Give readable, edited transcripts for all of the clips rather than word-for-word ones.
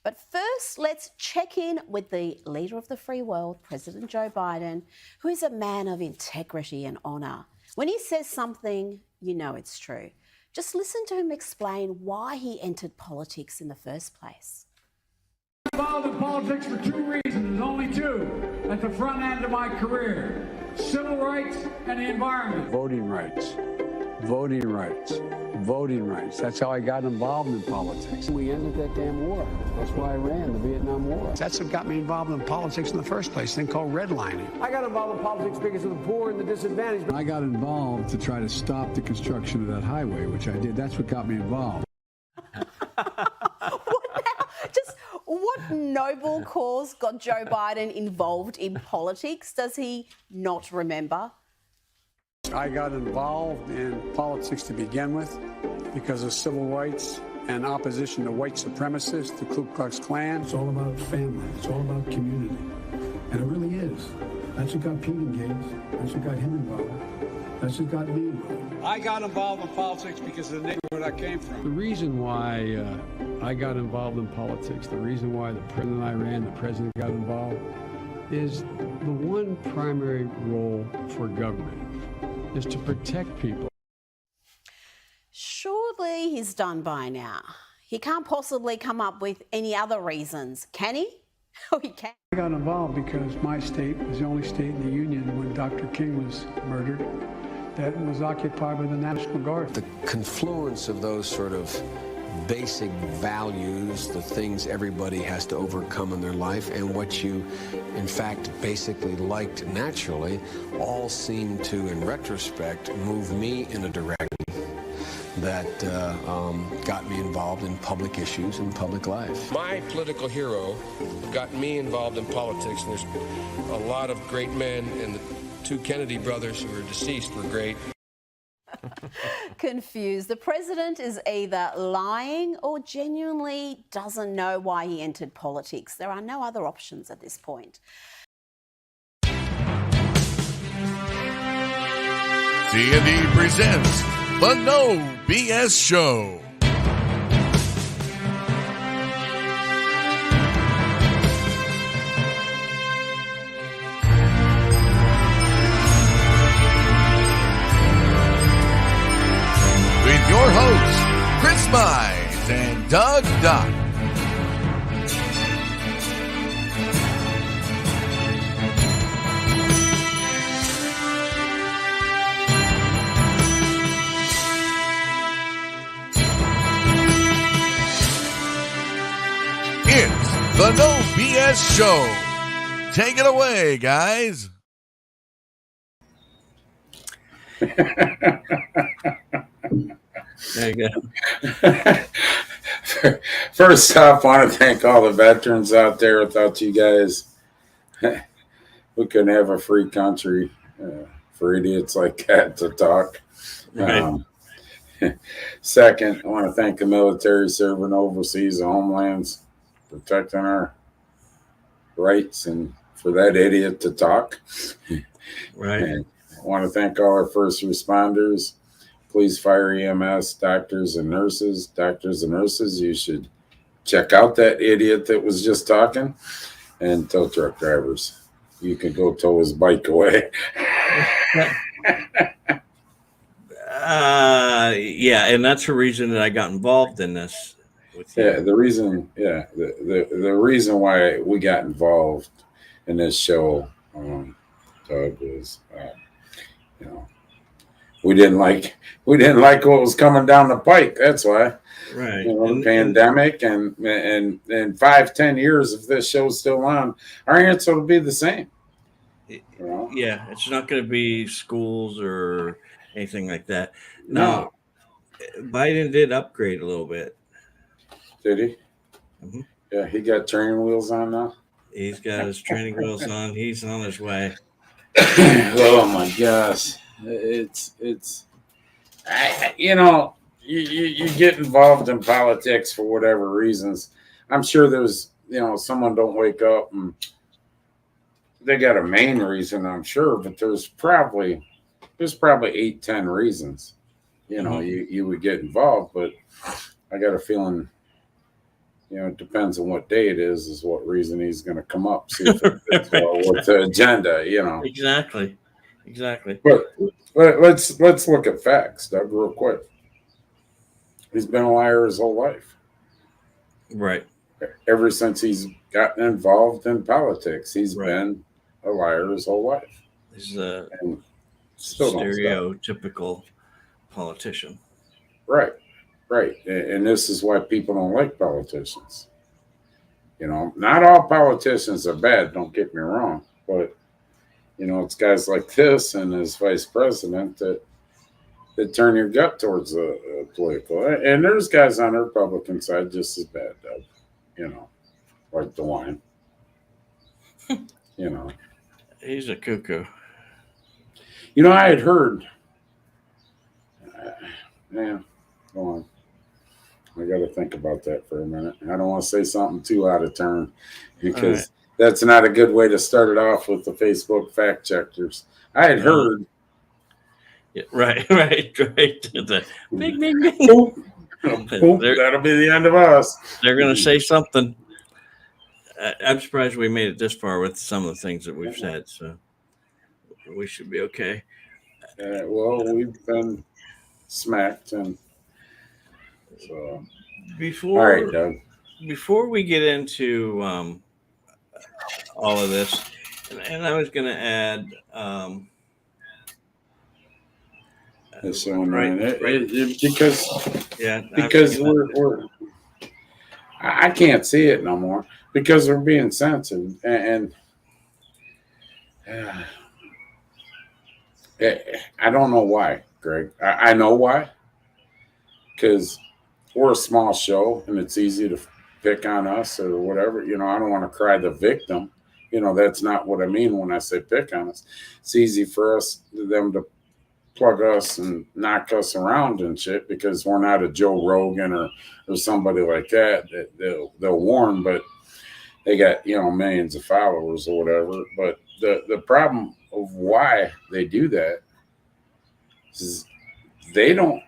But first, let's check in with the leader of the free world, President Joe Biden, who is a man of integrity and honour. When he says something, you know it's true. Just listen to him explain why he entered politics in the first place. I'm involved in politics for two reasons, only two, at the front end of my career: civil rights and the environment. Voting rights, voting rights, voting rights. That's how I got involved in politics. We ended that damn war. That's why I ran the Vietnam War. That's what got me involved in politics in the first place, a thing called redlining. I got involved in politics because of the poor and the disadvantaged. I got involved to try to stop the construction of that highway, which I did. That's what got me involved. What noble cause got Joe Biden involved in politics? Does he not remember? I got involved in politics to begin with because of civil rights and opposition to white supremacists, the Ku Klux Klan. It's all about family. It's all about community. And it really is. That's what got Pete engaged. That's what got him involved. That's what got me involved. I got involved in politics because of the neighborhood I came from. The reason why I got involved in politics, the reason why the president I ran, the president got involved, is the one primary role for government is to protect people. Surely he's done by now. He can't possibly come up with any other reasons, can he? Oh, he can. I got involved because my state was the only state in the Union when Dr. King was murdered that was occupied by the National Guard. The confluence of those sort of basic values, the things everybody has to overcome in their life, and what you, in fact, basically liked naturally, all seem to, in retrospect, move me in a direction that got me involved in public issues and public life. My political hero got me involved in politics, and there's a lot of great men, and the two Kennedy brothers who are deceased were great. Confused. The president is either lying or genuinely doesn't know why he entered politics. There are no other options at this point. C&E presents the No BS Show. With your hosts, Chris Mize and Doug Dock. It's the No BS Show. Take it away, guys. There you go. First off, I want to thank all the veterans out there. Without you guys, we couldn't have a free country for idiots like that to talk. Right. Second, I want to thank the military serving overseas, the homelands, protecting our rights, and for that idiot to talk. Right. And I want to thank all our first responders, police, fire, EMS, doctors and nurses. Doctors and nurses, you should check out that idiot that was just talking. And tow truck drivers, you can go tow his bike away. Yeah, and that's the reason that I got involved in this. The reason why we got involved in this show, Doug, was we didn't like what was coming down the pike. That's why. Right. The pandemic and 5-10 years, if this show's still on, our answer will be the same. Yeah, it's not going to be schools or anything like that. No. Biden did upgrade a little bit. Did he? Mm-hmm. Yeah, he got training wheels on now. He's got his training wheels on. He's on his way. Oh my gosh, you get involved in politics for whatever reasons. I'm sure there's someone don't wake up and they got a main reason, I'm sure, but there's probably 8-10 reasons you would get involved. But I got a feeling it depends on what day it is what reason he's going to come up. See if it fits well with the agenda, Exactly. But let's look at facts, Doug, real quick. He's been a liar his whole life. Right. Ever since he's gotten involved in politics, he's been a liar his whole life. He's a still stereotypical politician. Right. And this is why people don't like politicians. Not all politicians are bad, don't get me wrong, but it's guys like this and his vice president that turn your gut towards a political. And there's guys on the Republican side just as bad, Doug. Like DeWine. He's a cuckoo. I had heard. Go on. I got to think about that for a minute. I don't want to say something too out of turn because that's not a good way to start it off with the Facebook fact checkers. I had heard. Yeah, right. The bing, bing, bing. Boom, that'll be the end of us. They're going to say something. I'm surprised we made it this far with some of the things that we've said, so we should be okay. Well, we've been smacked, and so all right, Doug. Before we get into all of this, and I was going to add. This one, right. Because we're I can't see it no more because we're being censored and I don't know why, Greg. I know why, because we're a small show and it's easy to pick on us or whatever. I don't want to cry the victim. That's not what I mean when I say pick on us. It's easy for them to plug us and knock us around and shit because we're not a Joe Rogan or somebody like that. They'll warn, but they got millions of followers or whatever. But the problem of why they do that is they don't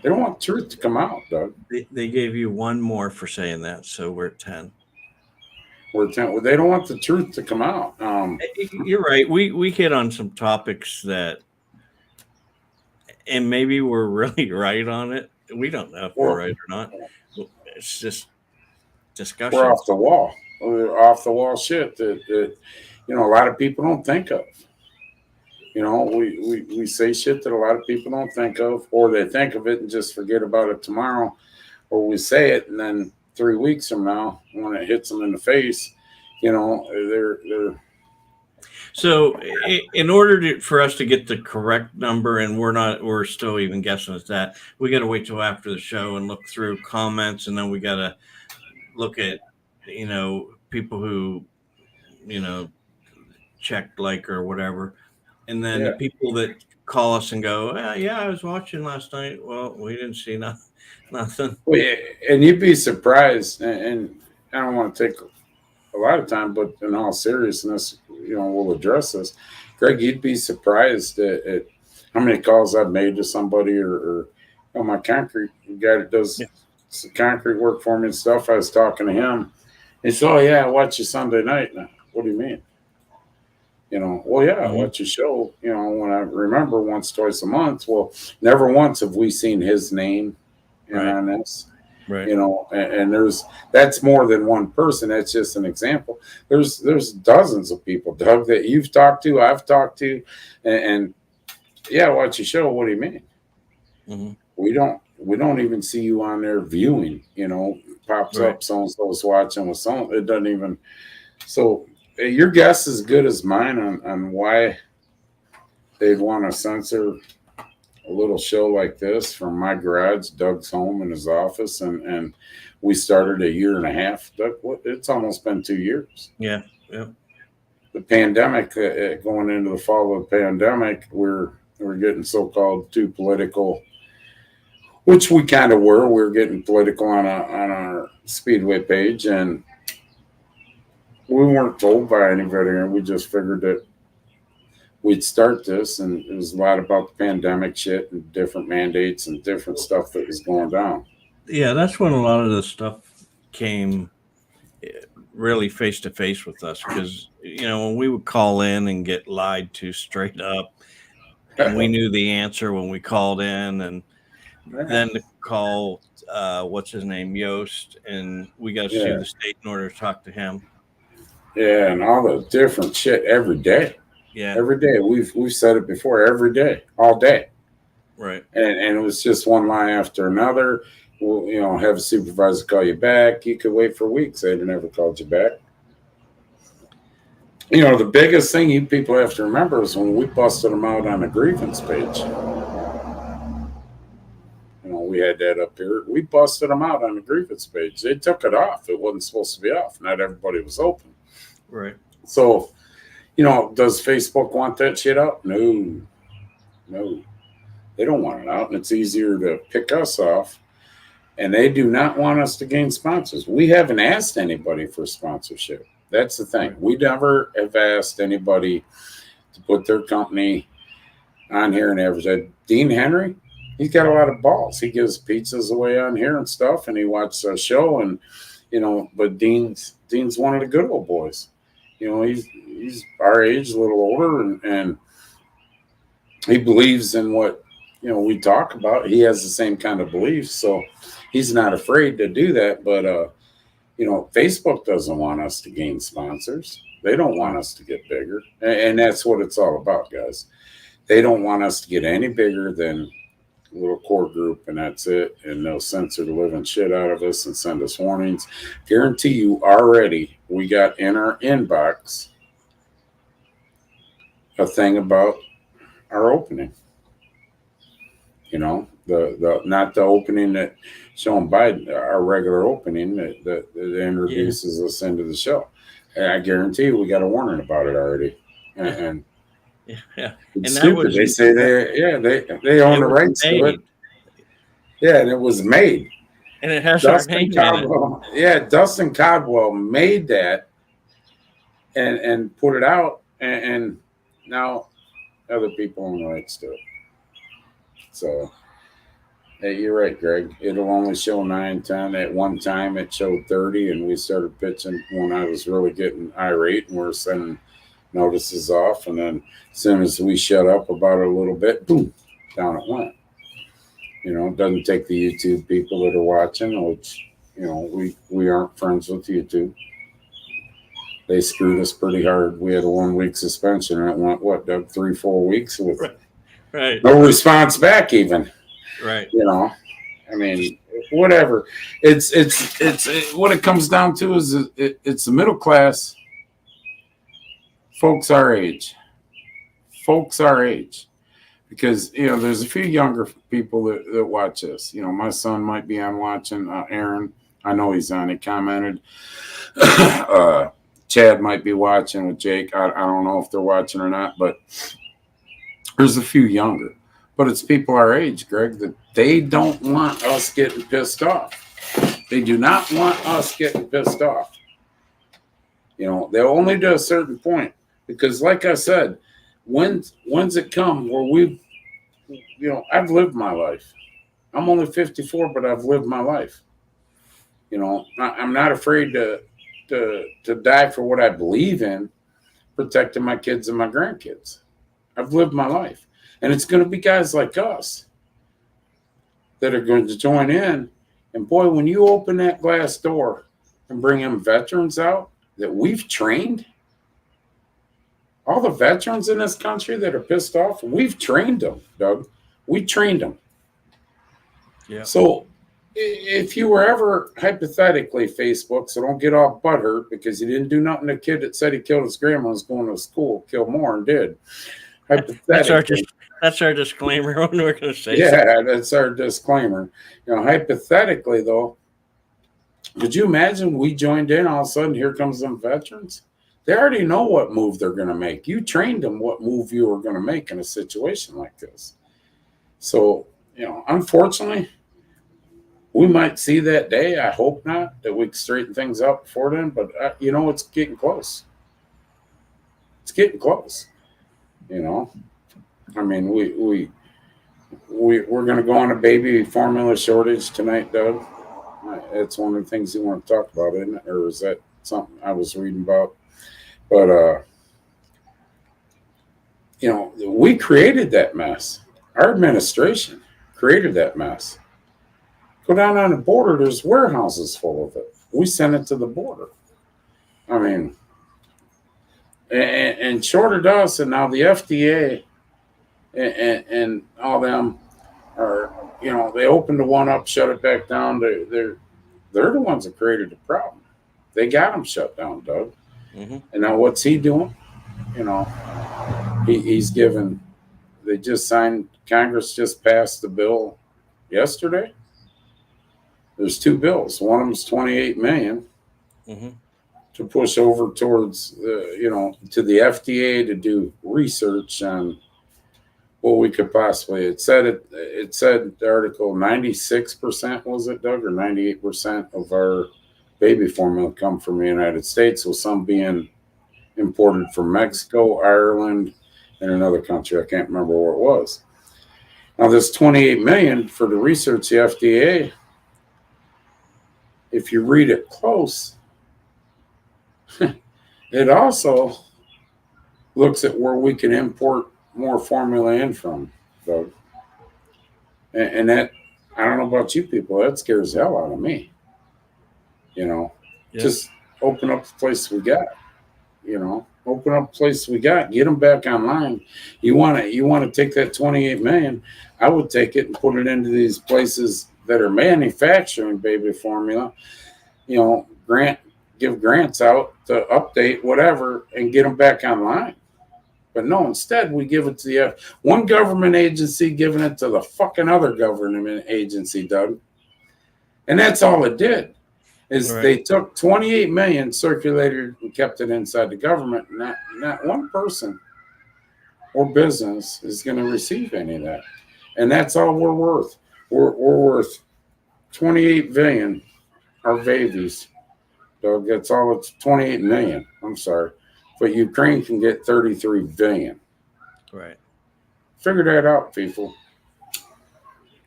want truth to come out, Doug. They gave you one more for saying that, so we're at 10. We're 10. Well, they don't want the truth to come out. You're right. We hit on some topics that. And maybe we're really right on it. We don't know if we're right or not. It's just discussion. We're off the wall. We're off the wall shit that a lot of people don't think of. We say shit that a lot of people don't think of, or they think of it and just forget about it tomorrow, or we say it and then 3 weeks from now, when it hits them in the face, they're. So in order for us to get the correct number, and we're still even guessing at that, we got to wait till after the show and look through comments, and then we got to look at, people who, checked like or whatever. And then the people that call us and go, yeah, I was watching last night. Well, we didn't see nothing. Well, and you'd be surprised, and I don't want to take a lot of time, but in all seriousness, we'll address this. Greg, you'd be surprised at how many calls I've made to somebody or my concrete guy that does some concrete work for me and stuff. I was talking to him. He said, "Oh yeah, I watch you Sunday night." Now, what do you mean? Well, yeah, I watch your show. When I remember once, twice a month. Well, never once have we seen his name on this. Right. And that's more than one person. That's just an example. There's dozens of people, Doug, that you've talked to, I've talked to, and yeah, watch your show. What do you mean? Mm-hmm. We don't even see you on there viewing. Pops up, so and so's watching with some. It doesn't even. So your guess is as good as mine on why they'd want to censor a little show like this from my garage, Doug's home in his office, and we started 1.5 years. Doug, it's almost been 2 years. Yeah. The pandemic, going into the fall of the pandemic, we're getting so-called too political, which we kind of were. We were getting political on our Speedway page, and we weren't told by anybody, and we just figured that we'd start this, and it was a lot about the pandemic shit and different mandates and different stuff that was going down. Yeah, that's when a lot of the stuff came really face to face with us, because when we would call in and get lied to straight up, and we knew the answer when we called in, and then to call what's his name, Yost, and we got to sue the state in order to talk to him. Yeah, and all the different shit every day. Yeah, every day. We've said it before. Every day, all day. Right. And it was just one lie after another. Well, have a supervisor call you back. You could wait for weeks. They'd never called you back. The biggest thing you people have to remember is when we busted them out on a grievance page. We had that up here. We busted them out on the grievance page. They took it off. It wasn't supposed to be off. Not everybody was open. Right. So, does Facebook want that shit out? No. They don't want it out. And it's easier to pick us off. And they do not want us to gain sponsors. We haven't asked anybody for sponsorship. That's the thing. We never have asked anybody to put their company on here and advertise. Dean Henry, he's got a lot of balls. He gives pizzas away on here and stuff, and he watches our show. And but Dean's one of the good old boys. He's our age, a little older, and he believes in what we talk about. He has the same kind of beliefs, so he's not afraid to do that. But Facebook doesn't want us to gain sponsors. They don't want us to get bigger, and that's what it's all about, guys. They don't want us to get any bigger than a little core group, and that's it. And they'll censor the living shit out of us and send us warnings. Guarantee you, already we got in our inbox a thing about our opening. The not the opening that shown Biden, our regular opening that introduces us into the show. And I guarantee you, we got a warning about it already. And yeah, it's stupid. They say they own the rights to it. Yeah, and it was made. And it has our name in it. Yeah, Dustin Caldwell made that and put it out, and now other people own the rights to it. So, hey, you're right, Greg. It'll only show 9, 10. At one time, it showed 30, and we started pitching when I was really getting irate, and we're sending notices off. And then as soon as we shut up about it a little bit, boom, down it went. It doesn't take the YouTube people that are watching, which, we aren't friends with YouTube. They screwed us pretty hard. We had a 1-week suspension, and it went, what, Doug, 3-4 weeks with right. No response back even. Right. I mean, whatever. It's what it comes down to is it's the middle class, folks our age. Because, there's a few younger people that watch this. My son might be on watching. Aaron, I know he's on. He commented. Chad might be watching with Jake. I don't know if they're watching or not, but there's a few younger. But it's people our age, Greg, that they don't want us getting pissed off. They do not want us getting pissed off. They'll only do a certain point. Because like I said, when's it come where I've lived my life. I'm only 54, but I've lived my life. I'm not afraid to die for what I believe in, protecting my kids and my grandkids. I've lived my life. And it's going to be guys like us that are going to join in. And boy, when you open that glass door and bring in veterans out that we've trained, all the veterans in this country that are pissed off, we've trained them, Doug. We trained them. Yeah. So if you were ever, hypothetically, Facebook, so don't get all butthurt because you didn't do nothing to a kid that said he killed his grandma was going to school, killed more and did. Hypothetically. That's our disclaimer when we're going to say Yeah, that's our disclaimer. Hypothetically, though, could you imagine we joined in, all of a sudden, here comes them veterans? They already know what move they're going to make. You trained them what move you were going to make in a situation like this. So, unfortunately, we might see that day. I hope not, that we can straighten things up before then. But, it's getting close. It's getting close. I mean, we're going to go on a baby formula shortage tonight, Doug. It's one of the things you want to talk about, isn't it? Or is that something I was reading about? But, you know, we created that mess. Our administration created that mess. Go down on the border, there's warehouses full of it. We sent it to the border. I mean, and short of us, and now the FDA and all them are, you know, they opened the one up, shut it back down. They're the ones that created the problem. They got them shut down, Doug. And now what's he doing? You know, he's given. They just signed. Congress just passed the bill yesterday. There's two bills. One of them's $28 million to push over towards the, you know, to the FDA to do research on what we could possibly. It said the article 96%, was it, Doug, or 98% of our baby formula come from the United States, with some being imported from Mexico, Ireland, and another country. I can't remember where it was. Now, this $28 million for the research, the FDA, if you read it close, it also looks at where we can import more formula in from, Doug. And that, I don't know about you people, that scares the hell out of me. You know, just open up the place we got. You know, open up the place we got, get them back online. You want to take that $28 million, I would take it and put it into these places that are manufacturing baby formula. You know, give grants out to update whatever and get them back online. But no, instead we give it to the one government agency giving it to the fucking other government agency, Doug. And that's all it did. Is they took $28 million, circulated, and kept it inside the government. Not one person or business is going to receive any of that, and that's all we're worth. We're worth $28 billion. Our babies, Doug. That's all. It's $28 million. I'm sorry, but Ukraine can get $33 billion. Right. Figure that out, people.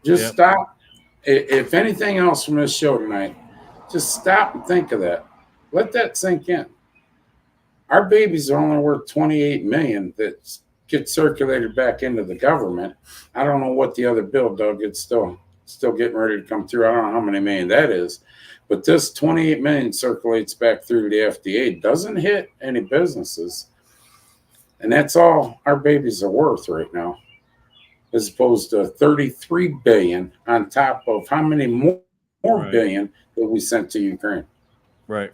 Just stop. If anything else from this show tonight, just stop and think of that. Let that sink in. Our babies are only worth $28 million that get circulated back into the government. I don't know what the other bill, Doug. It's still getting ready to come through. I don't know how many million that is, but this $28 million circulates back through the FDA. Doesn't hit any businesses, and that's all our babies are worth right now, as opposed to $33 billion on top of how many more billion that we sent to Ukraine. Right.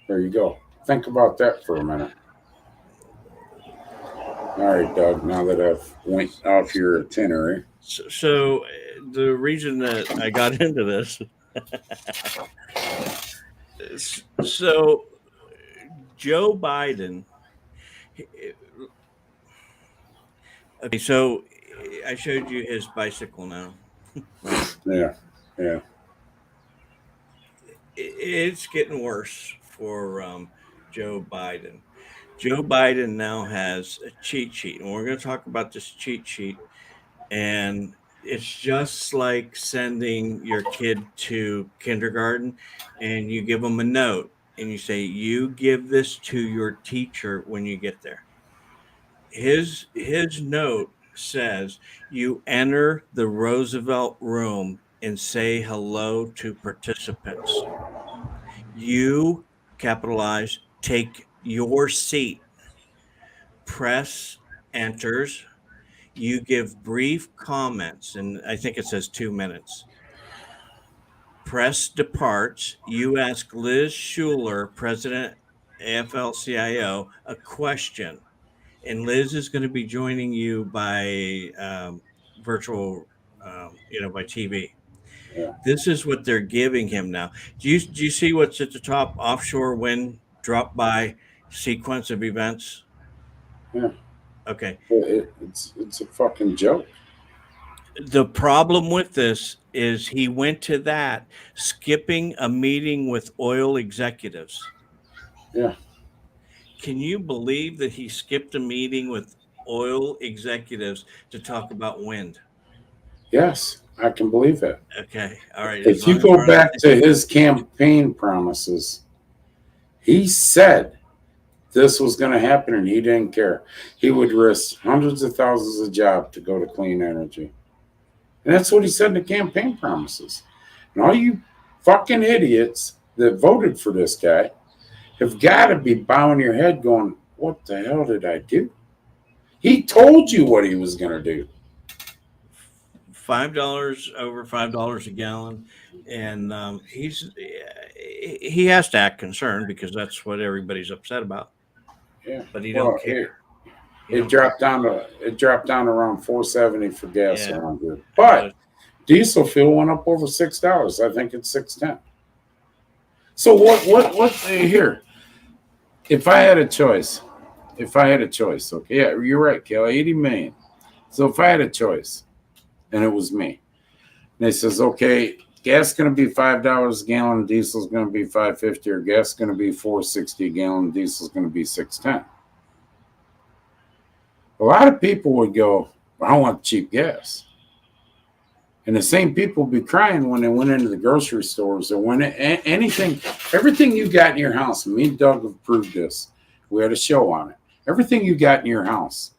There you go. Think about that for a minute. All right, Doug, now that I've went off your itinerary. So the reason that I got into this, so Joe Biden, okay, so I showed you his bicycle now. Yeah. It's getting worse for Joe Biden. Joe Biden now has a cheat sheet, and we're going to talk about this cheat sheet. And it's just like sending your kid to kindergarten, and you give them a note, and you say, you give this to your teacher when you get there. His note says, you enter the Roosevelt room and say hello to participants. You, capitalize, take your seat. Press enters. You give brief comments, and I think it says 2 minutes. Press departs. You ask Liz Schuler, President AFL-CIO, a question, and Liz is going to be joining you by virtual, by TV. Yeah. This is what they're giving him now. Do you see what's at the top? Offshore wind drop by sequence of events. Yeah. Okay. It's a fucking joke. The problem with this is he went to that, skipping a meeting with oil executives. Yeah. Can you believe that he skipped a meeting with oil executives to talk about wind? Yes. I can believe that. Okay. All right. If you go back to his campaign promises, he said this was going to happen and he didn't care. He would risk hundreds of thousands of jobs to go to clean energy. And that's what he said in the campaign promises. And all you fucking idiots that voted for this guy have got to be bowing your head going, what the hell did I do? He told you what he was going to do. $5 over $5 a gallon, and he has to act concerned because that's what everybody's upset about. Yeah, but he don't care. It dropped down to around $4.70 for gas around here. But diesel fuel went up over $6. I think it's $6.10. So what here? If I had a choice, okay, yeah, you're right, Kel, 80 million. So if I had a choice, and it was me, and they says, okay, gas is going to be $5 a gallon, diesel is going to be $5.50, or gas is going to be $4.60 a gallon, diesel is going to be $6.10. A lot of people would go, well, I want cheap gas. And the same people would be crying when they went into the grocery stores or when everything you got in your house. Me and Doug have proved this. We had a show on it. Everything you got in your house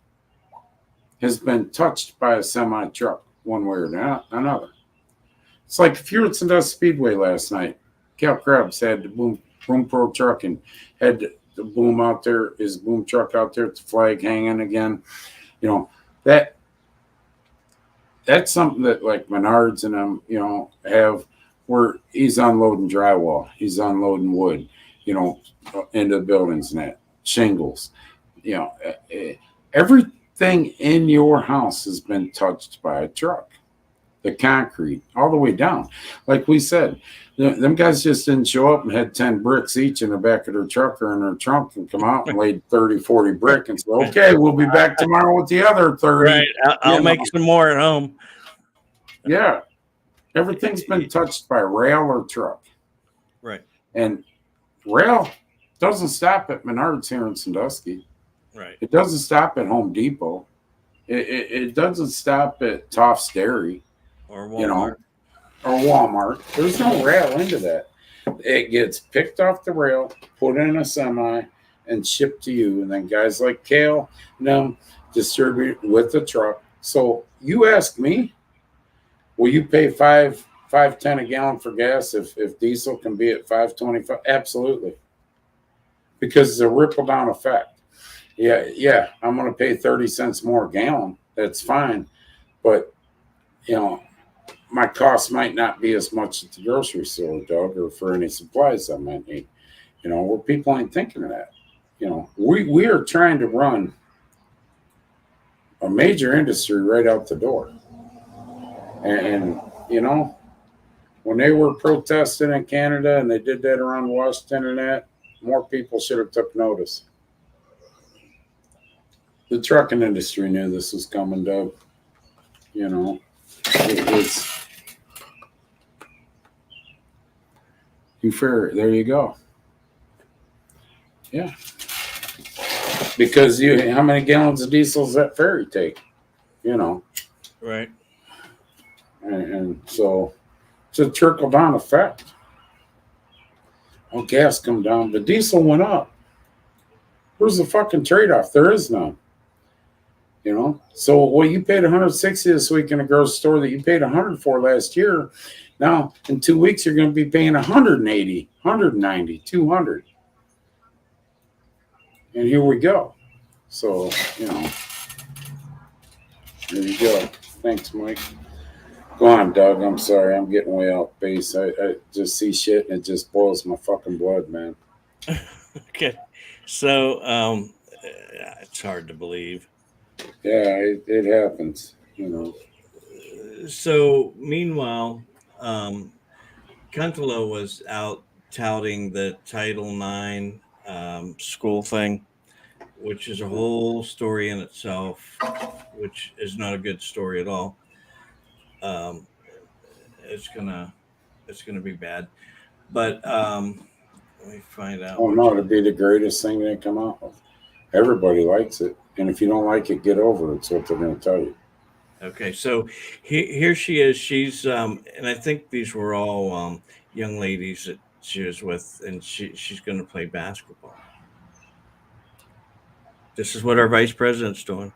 has been touched by a semi truck one way or another. It's like if you were at Sandusky Speedway last night, Cal Krebs had the Boom Pro truck and had the boom out there, his boom truck out there with the flag hanging again. You know, that's something that like Menards and them, you know, have where he's unloading drywall, he's unloading wood, you know, into the buildings and that, shingles. You know, everything in your house has been touched by a truck. The concrete, all the way down. Like we said, them guys just didn't show up and had 10 bricks each in the back of their truck or in their trunk and come out and laid 30, 40 brick and say, okay, we'll be back tomorrow with the other 30. Right. I'll make some more at home. Yeah. Everything's been touched by rail or truck. Right. And rail doesn't stop at Menards here in Sandusky. Right. It doesn't stop at Home Depot. It doesn't stop at Toff's Dairy. Or Walmart. You know, or Walmart. There's no rail into that. It gets picked off the rail, put in a semi, and shipped to you. And then guys like Kale and them distribute with the truck. So you ask me, will you pay $5.10 a gallon for gas if diesel can be at $5.25? Absolutely. Because it's a ripple down effect. Yeah, I'm going to pay 30 cents more a gallon. That's fine. But, you know, my cost might not be as much at the grocery store, Doug, or for any supplies I might need. You know, where people ain't thinking of that. You know, we are trying to run a major industry right out the door. And you know, when they were protesting in Canada and they did that around Washington and that, more people should have took notice. The trucking industry knew this was coming, Doug. You know, it's you fair. There you go. Yeah. Because how many gallons of diesel does that ferry take? You know. Right. And so it's a trickle down effect. Oh, gas come down, but diesel went up. Where's the fucking trade-off? There is none. You know? So well, you paid $160 this week in a grocery store that you paid $100 for last year. Now in 2 weeks you're going to be paying $180, $190, $200. And here we go. So, you know, there you go. Thanks, Mike. Go on, Doug. I'm sorry. I'm getting way off base. I just see shit and it just boils my fucking blood, man. Okay. So, it's hard to believe. Yeah, it happens, you know. So, meanwhile, Kuntala was out touting the Title IX school thing, which is a whole story in itself, which is not a good story at all. It's gonna be bad, but let me find out. Oh no, it'd be the greatest thing they come out with. Everybody likes it, and if you don't like it, get over it. That's what they're going to tell you. Okay, so here she is. She's and I think these were all young ladies that she was with, and she's going to play basketball. This is what our vice president's doing.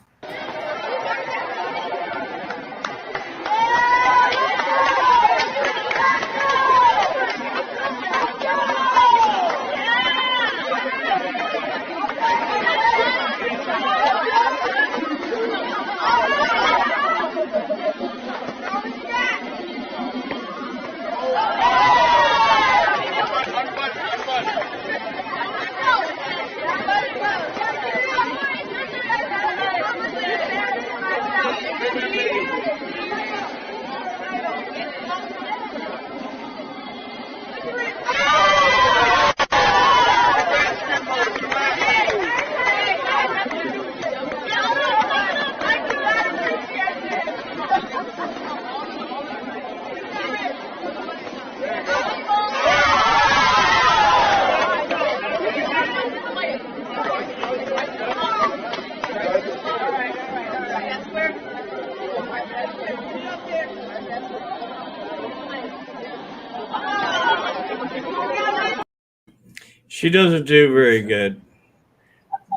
She doesn't do very good.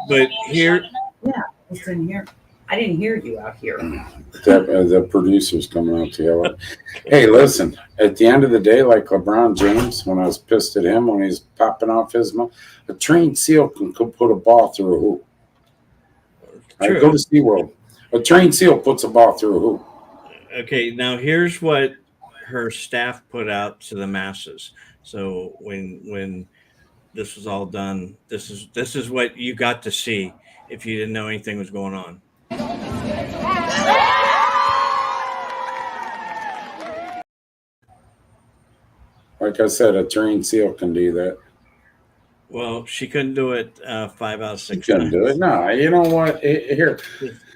But here, yeah, I didn't hear you out here. The producer's coming out to yell. Hey, listen, at the end of the day, like LeBron James, when I was pissed at him when he's popping off his mouth, a trained SEAL can put a ball through a hoop. Right, go to SeaWorld. A trained SEAL puts a ball through a hoop. Okay, now here's what her staff put out to the masses. So when this was all done, this is what you got to see if you didn't know anything was going on. Like I said, a trained SEAL can do that. Well, she couldn't do it 5 out of 6 She couldn't do it. No, you know what? Here,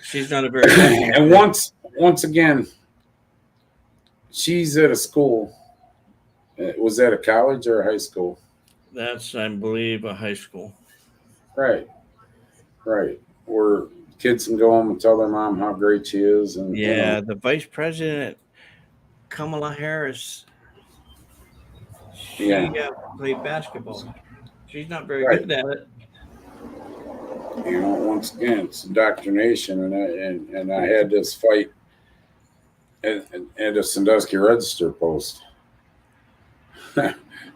she's not a very good and once again, she's at a school. Was that a college or a high school? That's, I believe, a high school. Right. Where kids can go home and tell their mom how great she is. And yeah, the vice president, Kamala Harris, she played basketball. She's not very good at it. You know, once again, it's indoctrination, and I had this fight at a Sandusky Register post.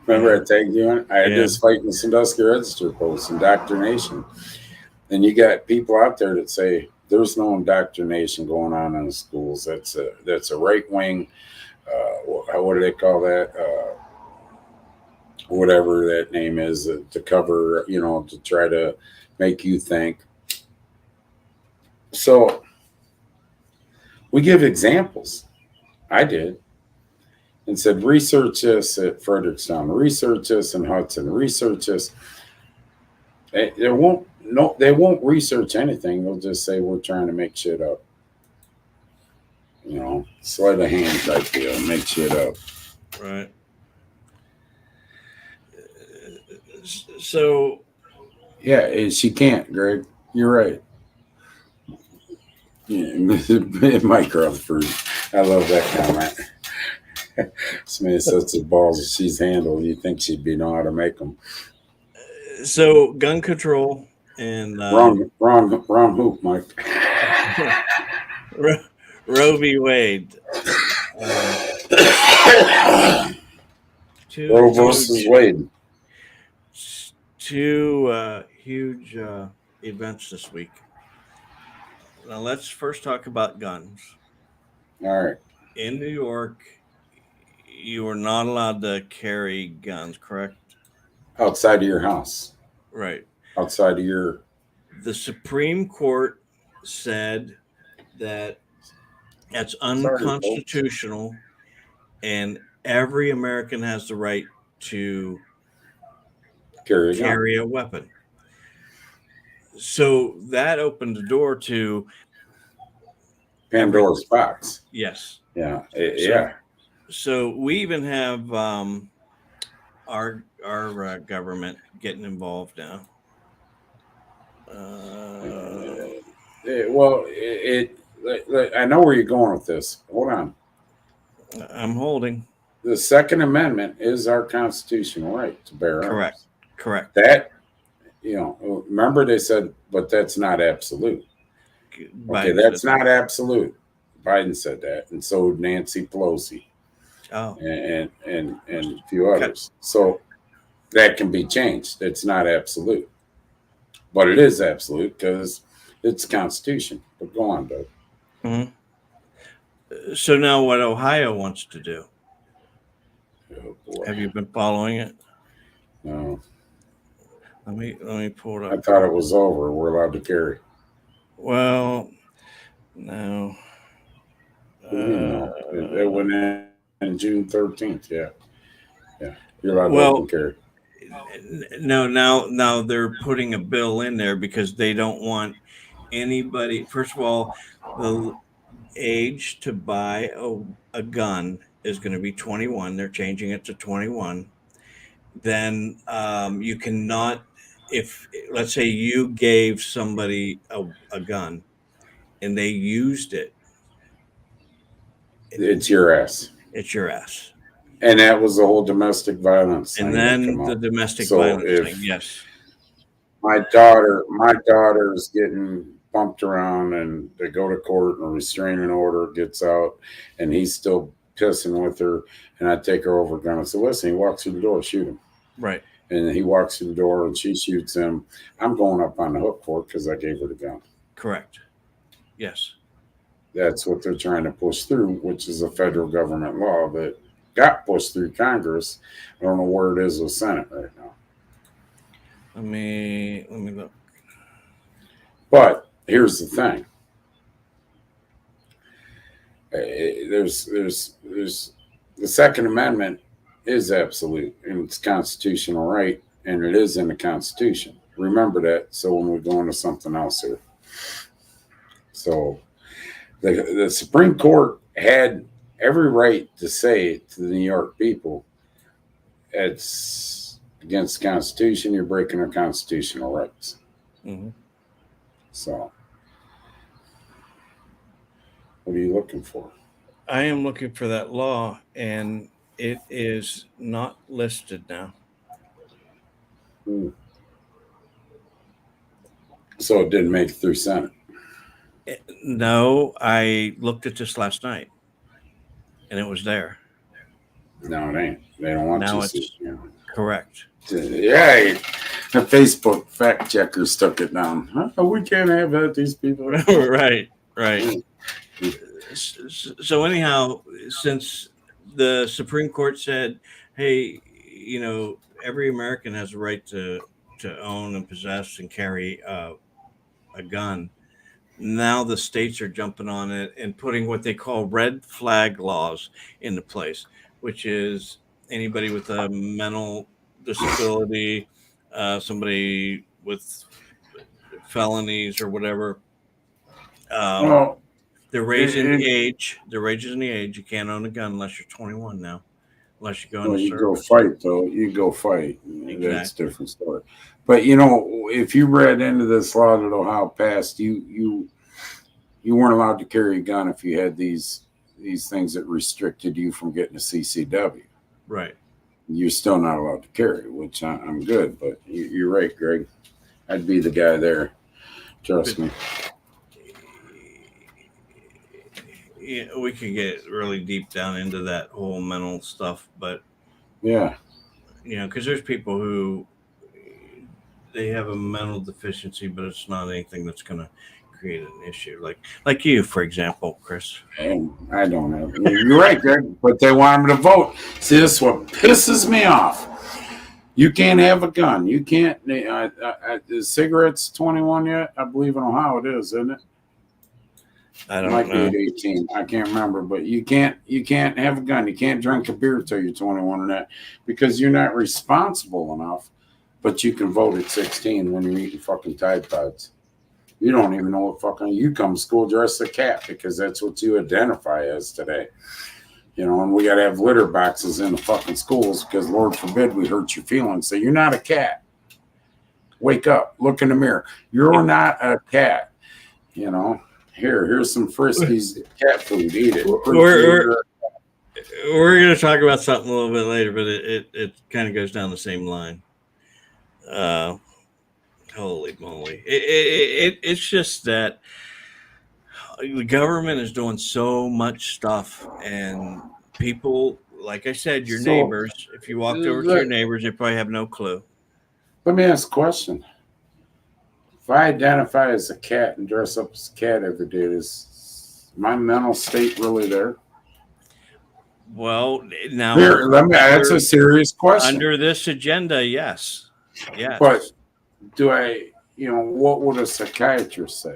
Remember I tagged you in? I had this fight in the Sandusky Register post, indoctrination. And you got people out there that say there's no indoctrination going on in the schools. That's a right wing. What do they call that? Whatever that name is, to cover, to try to make you think. So we give examples. I did. And said, research this at Frederickstown, research this in Hudson, research this. They won't research anything. They'll just say we're trying to make shit up. Sleight of hand type deal, make shit up. Right. So. Yeah, she can't, Greg. You're right. Yeah, Mike Rutherford. I love that comment. This man sets his balls she's handled. You think she'd know how to make them. So gun control and wrong hoop, Mike. Roe v. Wade. Roe versus Wade. Two huge events this week. Now let's first talk about guns. All right. In New York, you are not allowed to carry guns, correct? Outside of your house. Right. Outside of your... The Supreme Court said that that's unconstitutional, and every American has the right to carry a weapon. So that opened the door to Pandora's box. Yes. Yeah. So we even have our government getting involved now. I know where you're going with this. Hold on. I'm holding. The Second Amendment is our constitutional right to bear arms. Correct. That, remember they said, but that's not absolute. Okay, that's not absolute. Biden said that, and so did Nancy Pelosi. Oh. And a few others. So that can be changed. It's not absolute. But it is absolute because it's the Constitution. But go on, Doug. Mm-hmm. So now what Ohio wants to do? Oh, boy. Have you been following it? No. Let me pull it up. I thought it was over. We're allowed to carry. Well, no. It went in June 13th. Yeah. You're allowed to carry. No, now they're putting a bill in there because they don't want anybody. First of all, the age to buy a gun is going to be 21. They're changing it to 21. Then you cannot, if let's say you gave somebody a gun and they used it. It's your ass. It's your ass. And that was the whole domestic violence thing. And then the domestic violence thing, yes. My daughter's getting bumped around and they go to court and a restraining order gets out and he's still pissing with her and I take her over a gun and say, listen, he walks through the door, shoot him. Right. And he walks through the door and she shoots him. I'm going up on the hook for it because I gave her the gun. Correct. Yes. That's what they're trying to push through, which is a federal government law that got pushed through Congress. I don't know where it is with Senate right now. Let me look. But here's the thing. There's the Second Amendment is absolute and it's constitutional right, and it is in the Constitution. Remember that. So when we go into something else here, so the Supreme Court had every right to say to the New York people, it's against the Constitution. You're breaking our constitutional rights. Mm-hmm. So, what are you looking for? I am looking for that law, and it is not listed now. So it didn't make it through Senate? No, I looked at this last night, and it was there. No, it ain't. They don't want now you it's to see it. correct. Yeah, the Facebook fact checkers took it down. We can't have these people. Right. So anyhow, since the Supreme Court said, hey, every American has a right to own and possess and carry a gun, now the states are jumping on it and putting what they call red flag laws into place, which is anybody with a mental disability, somebody with felonies or whatever. They're raising the age. They're raising the age. You can't own a gun unless you're 21 now, unless you go into you service. go fight, though. You go fight. Exactly. That's a different story. But if you read into this law that Ohio passed, you weren't allowed to carry a gun if you had these things that restricted you from getting a CCW. Right. You're still not allowed to carry, which I'm good. But you're right, Greg. I'd be the guy there. Trust me. Yeah, we could get really deep down into that whole mental stuff, but yeah, because there's people who they have a mental deficiency, but it's not anything that's going to create an issue. Like you, for example, Chris. And I don't have. You're right, Greg. But they want them to vote. See, this is what pisses me off. You can't have a gun. You can't. Is cigarettes 21 yet? I believe in Ohio it is, isn't it? I don't know. Might be at 18. I can't remember, but you can't have a gun. You can't drink a beer till you're 21 or that because you're not responsible enough. But you can vote at 16 when you're eating fucking Tide Pods. You don't even know what fucking you come to school dressed as a cat because that's what you identify as today. And we gotta have litter boxes in the fucking schools because Lord forbid we hurt your feelings. So you're not a cat. Wake up, look in the mirror. You're not a cat. Here's some Friskies cat food. Eat it. We're going to talk about something a little bit later, but it kind of goes down the same line. Holy moly. It's just that the government is doing so much stuff, and people, like I said, your neighbors, if you walked over to your neighbors, they probably have no clue. Let me ask a question. If I identify as a cat and dress up as a cat every day, is my mental state really there? Well, now that's a serious question. Under this agenda, yes. Yes. But what would a psychiatrist say?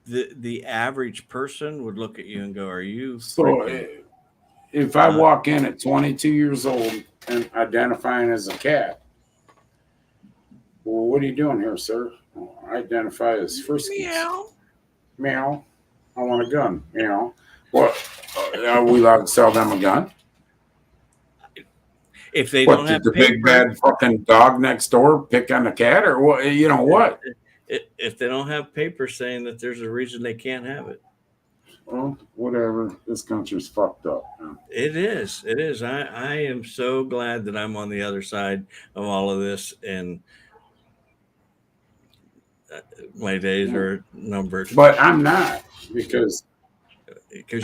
The average person would look at you and go, "Are you?" So if I walk in at 22 years old and identifying as a cat, well, what are you doing here, sir? Well, I identify as Frisky. Meow. Meow. I want a gun. Meow. What? Are we allowed to sell them a gun? If they don't have the big bad fucking dog next door pick on the cat, or what? You know what? If they don't have paper saying that there's a reason they can't have it. Well, whatever. This country's fucked up. Man. It is. It is. I am so glad that I'm on the other side of all of this, and my days are numbered. But I'm not, because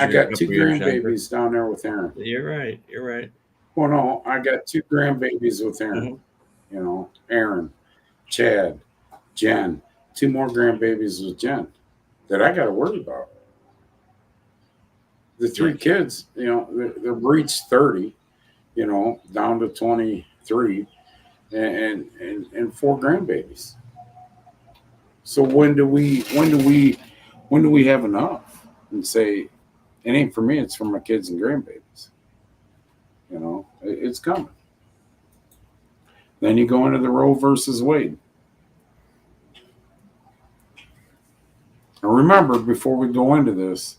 I got 2 grandbabies down there with Aaron. You're right. You're right. Well, no, I got 2 grandbabies with Aaron. Mm-hmm. Aaron, Chad, Jen. 2 more grandbabies with Jen that I got to worry about. The 3 kids, they've reached 30, down to 23, and 4 grandbabies. So when do we have enough and say, it ain't for me, it's for my kids and grandbabies? It's coming. Then you go into the Roe versus Wade. Now remember, before we go into this,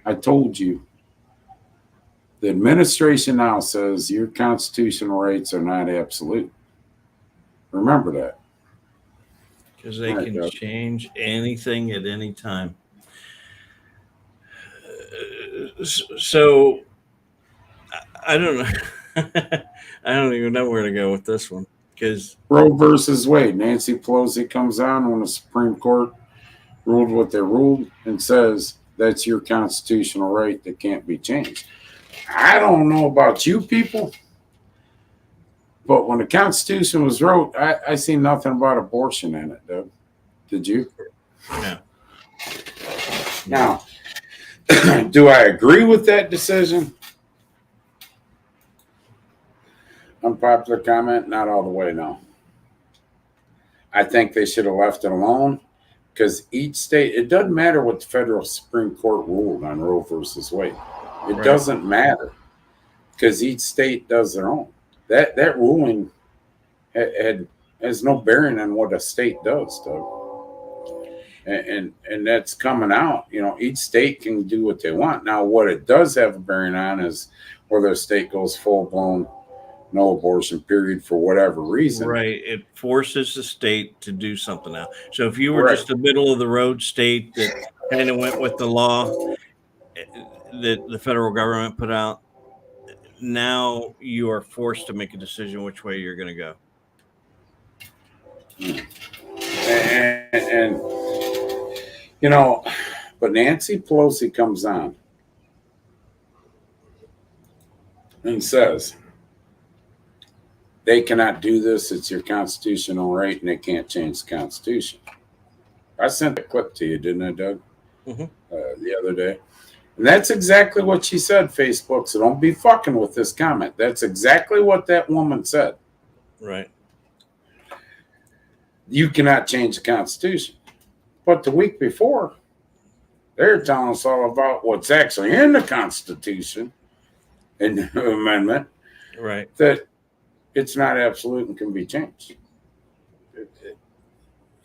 I told you the administration now says your constitutional rights are not absolute. Remember that. Because they can change anything at any time. So I don't know. I don't even know where to go with this one. Because Roe versus Wade. Nancy Pelosi comes on when the Supreme Court ruled what they ruled and says that's your constitutional right that can't be changed. I don't know about you people, but when the Constitution was wrote, I see nothing about abortion in it, Doug. Did you? No. Now, do I agree with that decision? Unpopular comment, not all the way, no. I think they should have left it alone, because each state, it doesn't matter what the federal Supreme Court ruled on Roe versus Wade. It doesn't matter, because each state does their own. That ruling has no bearing on what a state does, Doug. And that's coming out. Each state can do what they want. Now, what it does have a bearing on is whether a state goes full-blown no abortion period for whatever reason. Right. It forces the state to do something now. So if you were just a middle of the road state that kind of went with the law that the federal government put out, now you are forced to make a decision which way you're going to go. And but Nancy Pelosi comes on and says, they cannot do this. It's your constitutional right, and they can't change the Constitution. I sent a clip to you, didn't I, Doug? Mm-hmm. The other day. And that's exactly what she said, Facebook. So don't be fucking with this comment. That's exactly what that woman said. Right. You cannot change the Constitution. But the week before, they're telling us all about what's actually in the Constitution and the amendment. Right. That it's not absolute and can be changed.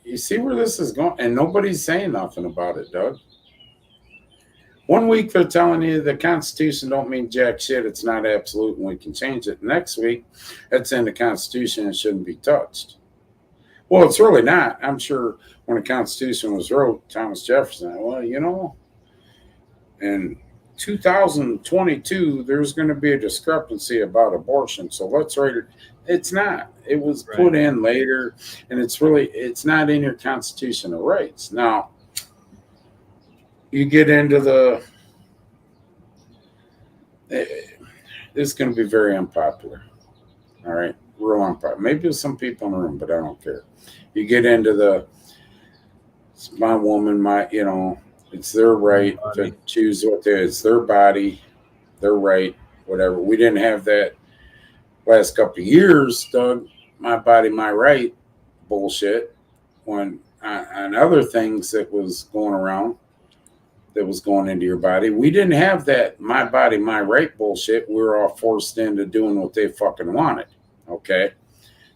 You see where this is going? And nobody's saying nothing about it, Doug. One week they're telling you the Constitution don't mean jack shit. It's not absolute and we can change it. Next week, it's in the Constitution and shouldn't be touched. Well, it's really not. I'm sure when the Constitution was wrote, Thomas Jefferson, well, in 2022, there's going to be a discrepancy about abortion. So let's write it. It's not. It was put in later, and it's not in your constitutional rights. Now, you get into this is going to be very unpopular. All right. Real unpopular. Maybe there's some people in the room, but I don't care. You get into it's my woman, it's their right to choose it's their body, their right, whatever. We didn't have that last couple of years, Doug, my body, my right bullshit when on other things that was going around that was going into your body. We didn't have that my body, my right bullshit. We were all forced into doing what they fucking wanted. Okay.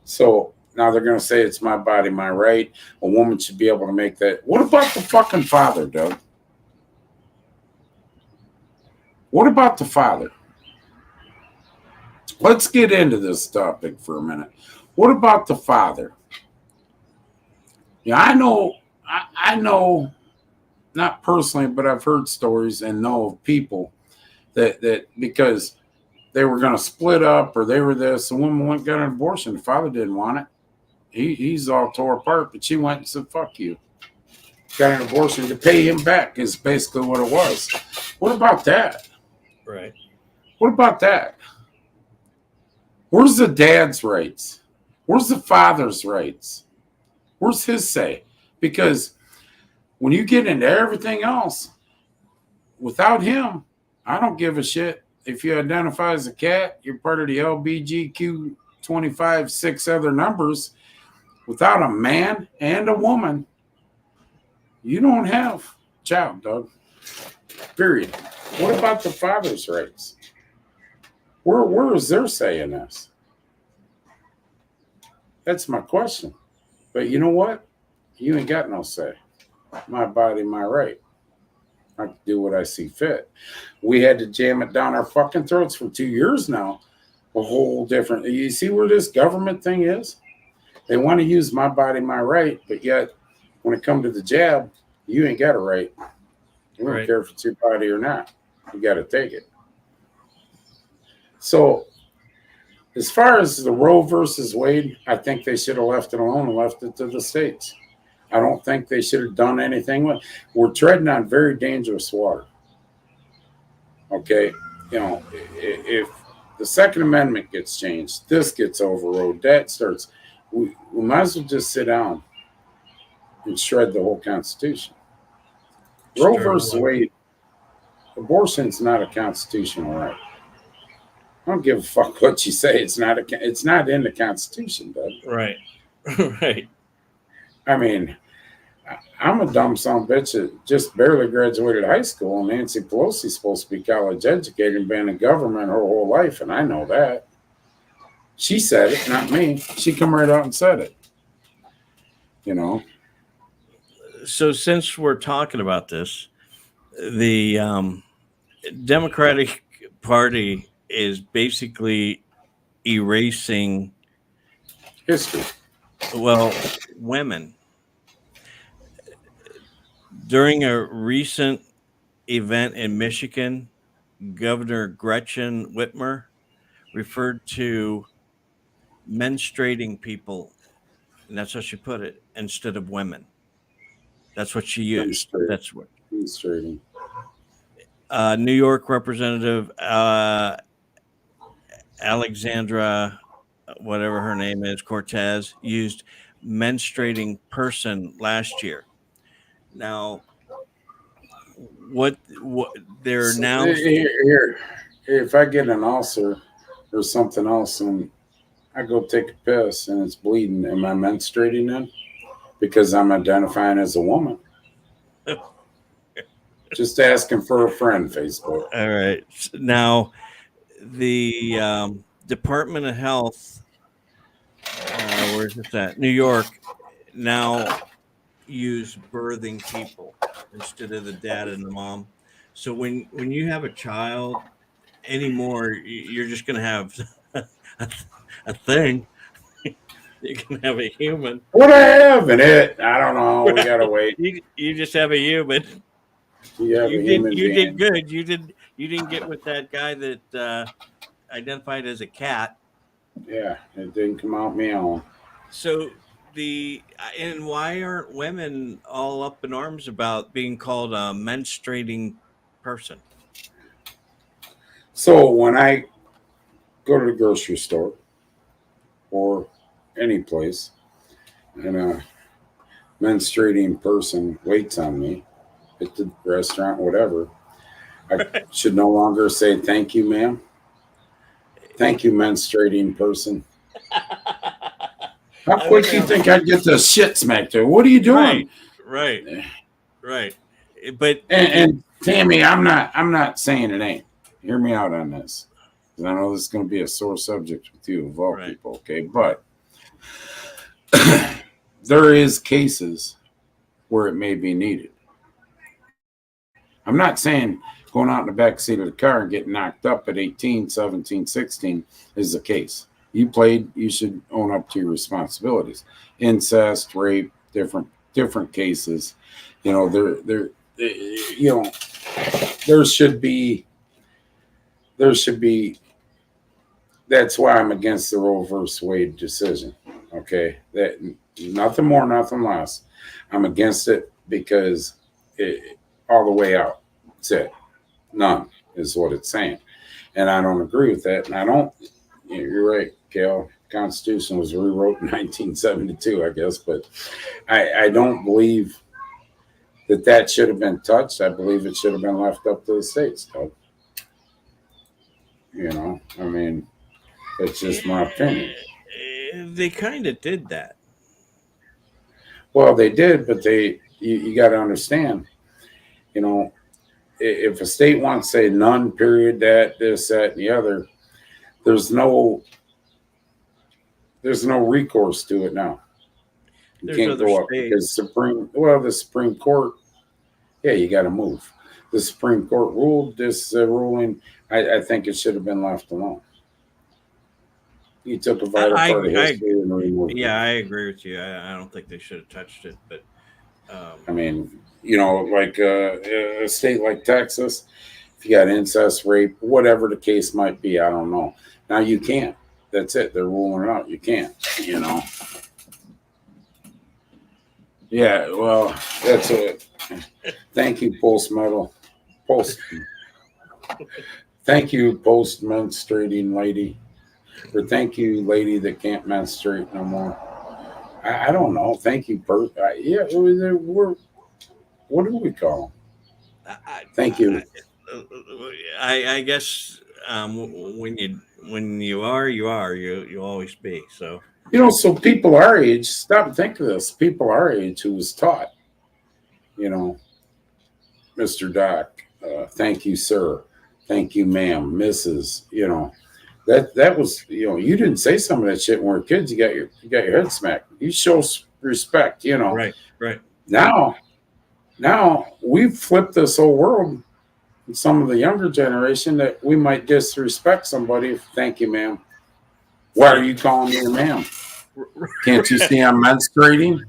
So now they're going to say it's my body, my right. A woman should be able to make that. What about the fucking father, Doug? What about the father? Let's get into this topic for a minute. What about the father? Yeah, I know, not personally, but I've heard stories and know of people that because they were going to split up or they were this, the woman went and got an abortion. The father didn't want it. He's all tore apart, but she went and said, fuck you. Got an abortion to pay him back is basically what it was. What about that? Right. What about that? Where's the dad's rights? Where's the father's rights? Where's his say? Because when you get into everything else, without him, I don't give a shit. If you identify as a cat, you're part of the LBGQ 25, 6 other numbers. Without a man and a woman, you don't have a child, Doug. Period. What about the father's rights? Where is their say in this? That's my question. But you know what? You ain't got no say. My body, my right. I can do what I see fit. We had to jam it down our fucking throats for 2 years now. A whole different. You see where this government thing is? They want to use my body, my right, but yet when it comes to the jab, you ain't got a right. You don't care if it's your body or not. You got to take it. So as far as the Roe versus Wade, I think they should have left it alone and left it to the states. I don't think they should have done anything with it. We're treading on very dangerous water. Okay? If the Second Amendment gets changed, this gets overrode, that starts, we might as well just sit down and shred the whole Constitution. Roe versus Wade, abortion's not a constitutional right. I don't give a fuck what you say. It's not in the Constitution, Doug. Right. Right. I mean, I'm a dumb son of a bitch that just barely graduated high school, and Nancy Pelosi's supposed to be college educated and been in government her whole life, and I know that. She said it, not me. She come right out and said it. So since we're talking about this, the Democratic Party is basically erasing history. Well, women. During a recent event in Michigan, Governor Gretchen Whitmer referred to menstruating people, and that's how she put it, instead of women. That's what she used. That's what menstruating. New York Representative Alexandra, whatever her name is, Cortez, used menstruating person last year. Now, what they're now here, if I get an ulcer or something else and I go take a piss and it's bleeding, am I menstruating then? Because I'm identifying as a woman. Just asking for a friend, Facebook. All right. Now, the Department of Health, where's this at? New York, now use birthing people instead of the dad and the mom. So when you have a child anymore, you're just going to have a thing. You can have a human. What I have in it? I don't know. We gotta wait. You just have a human. You have a human You being. did good. You didn't get with that guy that identified as a cat. Yeah, it didn't come out meowing. So and why aren't women all up in arms about being called a menstruating person? So when I go to the grocery store or any place and a menstruating person waits on me at the restaurant, whatever, I should no longer say thank you, ma'am. Thank you, menstruating person. How quick do you think I'd get the shit smacked to? What are you doing? Right. But and Tammy, I'm not saying it ain't. Hear me out on this, because I know this is going to be a sore subject with you of all people. Okay, but there is cases where it may be needed. I'm not saying going out in the back seat of the car and getting knocked up at 18, 17, 16 is the case. You played, you should own up to your responsibilities. Incest, rape, different cases. You know, there should be. That's why I'm against the Roe v. Wade decision. Okay, that nothing more, nothing less. I'm against it because all the way out. That's it. None is what it's saying, and I don't agree with that. And I don't. You're right, Cal. Constitution was rewrote in 1972, I guess, but I don't believe that should have been touched. I believe it should have been left up to the states, though. You know, I mean, that's just my opinion. They kind of did that. Well, they did, but you got to understand, you know, if a state wants to say none, period, that, this, that, and the other, there's no recourse to it now. You can't go up because the Supreme Court, yeah, you got to move. The Supreme Court ruled this ruling. I think it should have been left alone. You took a vital part of history and removed it. Yeah, I agree with you. I don't think they should have touched it, but I mean, you know, like a state like Texas, if you got incest, rape, whatever the case might be, I don't know. Now you can't. That's it. They're ruling it out. You can't. You know. Yeah. Well, that's it. Thank you, Thank you, post-menstruating lady. Or thank you, lady that can't menstruate no more. I don't know. Thank you, yeah. What do we call them? Thank you. I guess when you are, you'll always be. So you know, so people our age, stop and think of this. People our age who was taught, you know, Mr. Doc, thank you, sir. Thank you, ma'am, Mrs. You know, that was, you know, you didn't say some of that shit when we were kids. You got your head smacked. You show respect, you know. Right. Now we've flipped this whole world. Some of the younger generation that we might disrespect somebody. Thank you, ma'am. Why are you calling me a ma'am? Can't you see I'm menstruating?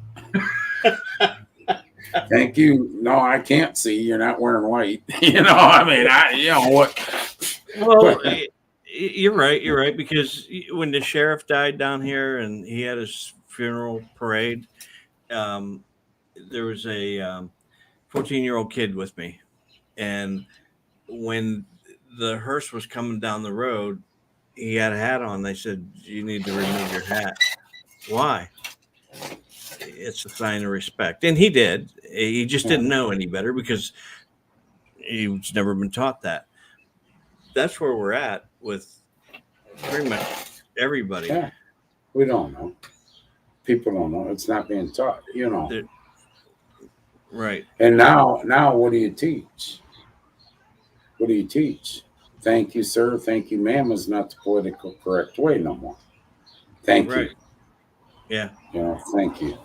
Thank you. No, I can't see. You're not wearing white. You know, I mean, you know what? Well, you're right. Because when the sheriff died down here and he had his funeral parade, there was a 14-year-old kid with me. And when the hearse was coming down the road, he had a hat on. They said, you need to remove your hat. Why? It's a sign of respect. And he did. He just didn't know any better because he's never been taught that. That's where we're at with pretty much everybody. Yeah. We don't know. People don't know. It's not being taught, you know. Right. And now what do you teach? What do you teach? Thank you, sir. Thank you, ma'am is not the political correct way no more. Thank you. Yeah. You know, thank you.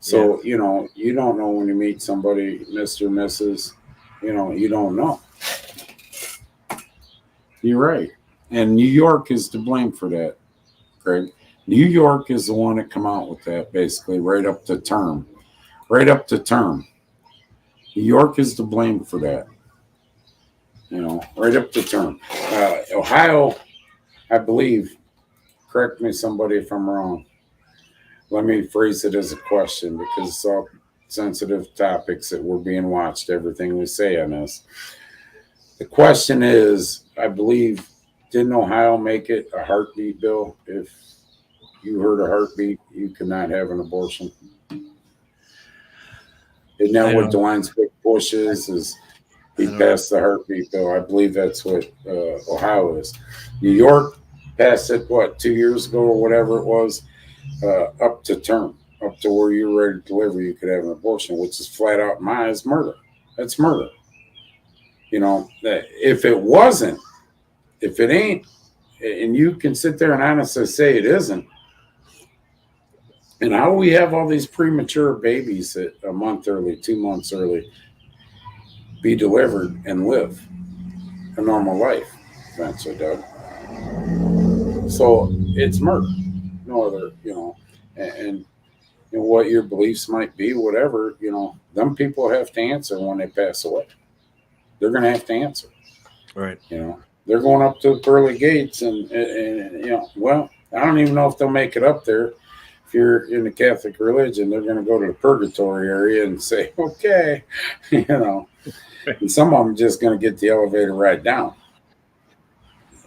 So, you know, you don't know when you meet somebody, Mr. Mrs., you know, you don't know. You're right. And New York is to blame for that, Craig. New York is the one that come out with that, basically, right up to term. Right up to term. New York is to blame for that. You know, right up to term. Ohio, I believe, correct me somebody if I'm wrong. Let me phrase it as a question because it's all sensitive topics that we're being watched, everything we say on this. The question is, I believe, didn't Ohio make it a heartbeat bill? If you heard a heartbeat, you could not have an abortion. Isn't that what DeWine's big push is he passed the heartbeat bill? I believe that's what Ohio is. New York passed it, 2 years ago or whatever it was, up to term, up to where you're ready to deliver, you could have an abortion, which is flat out in my eyes murder. That's murder. You know, if it wasn't, if it ain't, and you can sit there and honestly say it isn't, and how we have all these premature babies that a month early, 2 months early, be delivered and live a normal life eventually, Doug. So it's murder. No other, you know, and you know, what your beliefs might be, whatever, you know, them people have to answer when they pass away. They're going to have to answer. Right. You know, they're going up to the pearly gates and, you know, well, I don't even know if they'll make it up there. If you're in the Catholic religion, they're going to go to the purgatory area and say, okay, you know, and some of them just going to get the elevator right down.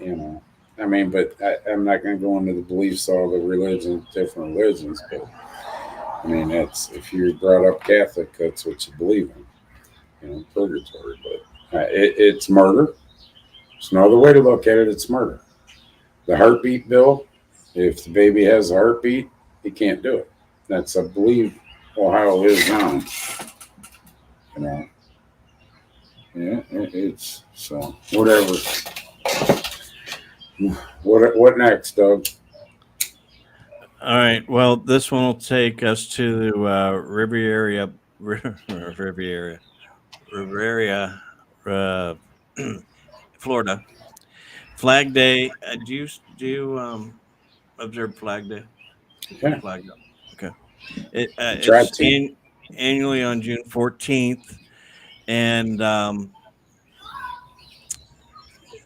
You know, I mean, but I'm not going to go into the beliefs of all the religions, different religions, but I mean, that's, if you're brought up Catholic, that's what you believe in, you know, purgatory, but it's murder. There's no other way to look at it. It's murder. The heartbeat bill, if the baby has a heartbeat, he can't do it. That's, I believe, Ohio is now. You know, yeah, it's so whatever. What next, Doug? All right. Well, this one will take us to Riviera, Florida. Flag Day. Do you observe Flag Day? Yeah. Flag Day. Okay. It's annually on June 14th, and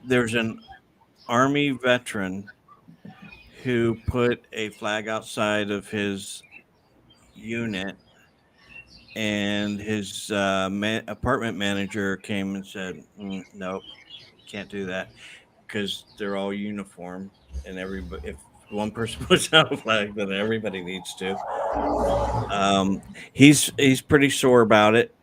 there's an Army veteran who put a flag outside of his unit, and his apartment manager came and said, nope, can't do that, because they're all uniform, and everybody, if one person puts out a flag, then everybody needs to. He's pretty sore about it.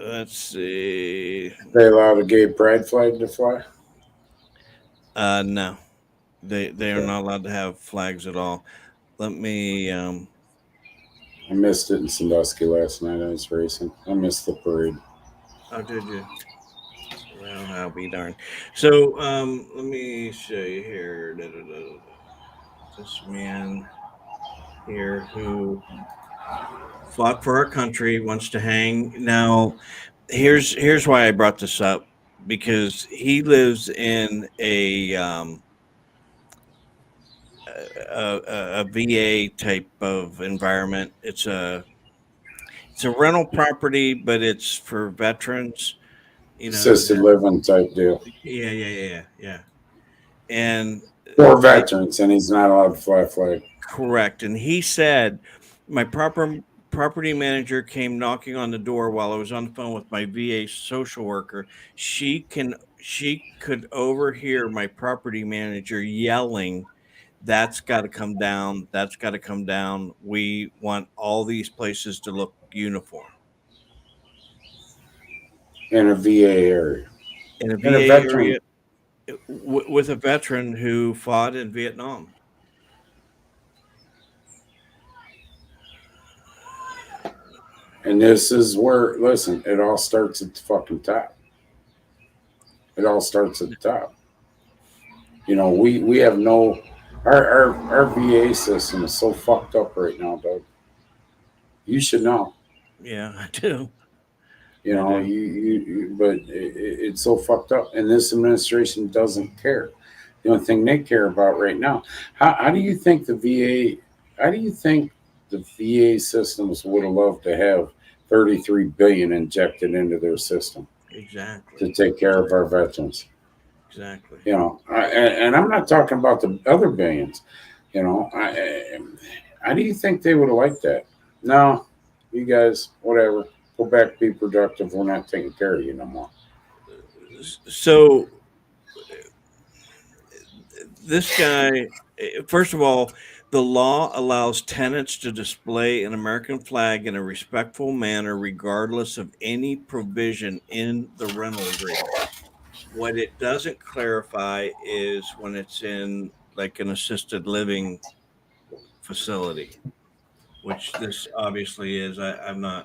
Let's see. They allow the gay pride flag to fly? No, they are not allowed to have flags at all. Let me. I missed it in Sandusky last night. I was racing. I missed the parade. Oh, did you? Well, I'll be darned. So, let me show you here. This man here who fought for our country wants to hang. Now, here's why I brought this up, because he lives in a VA type of environment. It's a rental property, but it's for veterans. You know, assisted living type deal. Yeah. And for veterans, and he's not allowed to fly a flag. Correct. And he said, my property manager came knocking on the door while I was on the phone with my VA social worker. She could overhear my property manager yelling, "That's got to come down. That's got to come down. We want all these places to look uniform." In a VA area. In a VA area with a veteran who fought in Vietnam. And this is where, listen, it all starts at the fucking top. It all starts at the top. You know, we have no, our VA system is so fucked up right now, Doug. You should know. Yeah, I do. You know, but it's so fucked up, and this administration doesn't care. the only thing they care about right now. How do you think the VA systems would have loved to have $33 billion injected into their system? Exactly. To take care of our veterans. Exactly. You know, and I'm not talking about the other billions. You know, how do you think they would have liked that? No, you guys, whatever, go back, be productive. We're not taking care of you no more. So this guy, first of all, the law allows tenants to display an American flag in a respectful manner, regardless of any provision in the rental agreement. What it doesn't clarify is when it's in like an assisted living facility, which this obviously is. I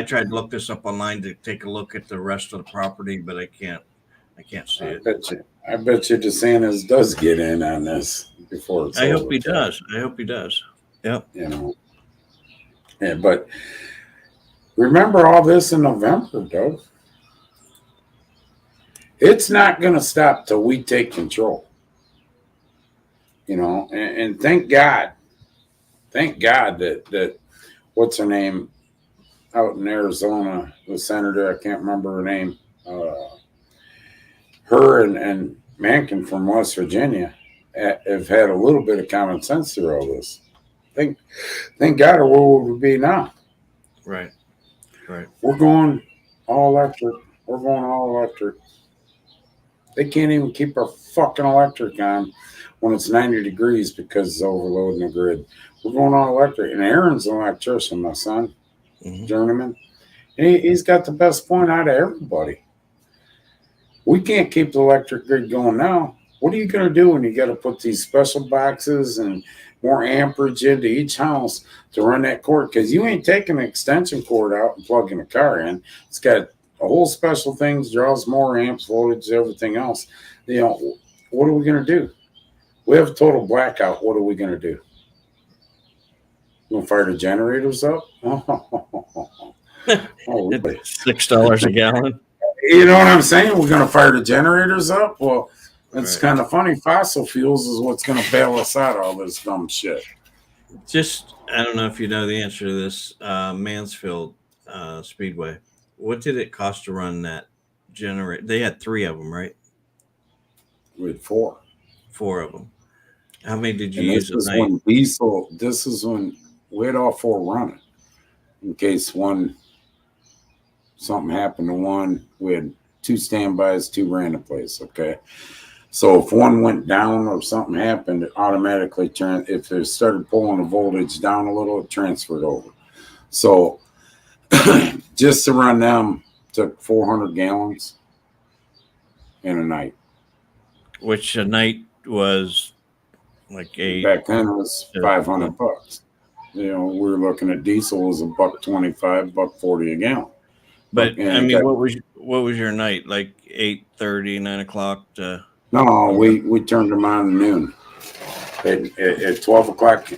tried to look this up online to take a look at the rest of the property, but I can't see it. I bet you DeSantis does get in on this before it's over. I hope he does. Yep. You know. Yeah, but remember all this in November, Doug. It's not going to stop till we take control. You know, and thank God that what's her name out in Arizona, the senator, I can't remember her name, her and Manchin from West Virginia have had a little bit of common sense through all this. Thank God, or where would we be now? Right. We're going all electric. They can't even keep our fucking electric on when it's 90 degrees because it's overloading the grid. We're going all electric. And Aaron's an electrician, my son, journeyman. And he's got the best point out of everybody. We can't keep the electric grid going now. What are you going to do when you got to put these special boxes and more amperage into each house to run that cord? Because you ain't taking an extension cord out and plugging a car in. It's got a whole special things, draws more amps, voltage, everything else. You know, what are we going to do? We have a total blackout. What are we going to do? You going to fire the generators up? $6 a gallon. You know what I'm saying? We're going to fire the generators up? Well, it's kind of funny. Fossil fuels is what's going to bail us out of all this dumb shit. Just, I don't know if you know the answer to this. Mansfield Speedway. What did it cost to run that generator? They had 3 of them, right? We had 4. 4 of them. How many did you use a night? This is when we had all 4 running. In case something happened to one, we had 2 standbys, 2 ran the place, okay? So if one went down or something happened, it automatically if it started pulling the voltage down a little, it transferred over. So just to run them took 400 gallons in a night. Which a night was like back then it was $500. You know, we were looking at diesel was $1.25, $1.40 a gallon. But I mean, what was your night? Like 8:30, 9 o'clock to? No, we turned them on at noon. At 12 o'clock,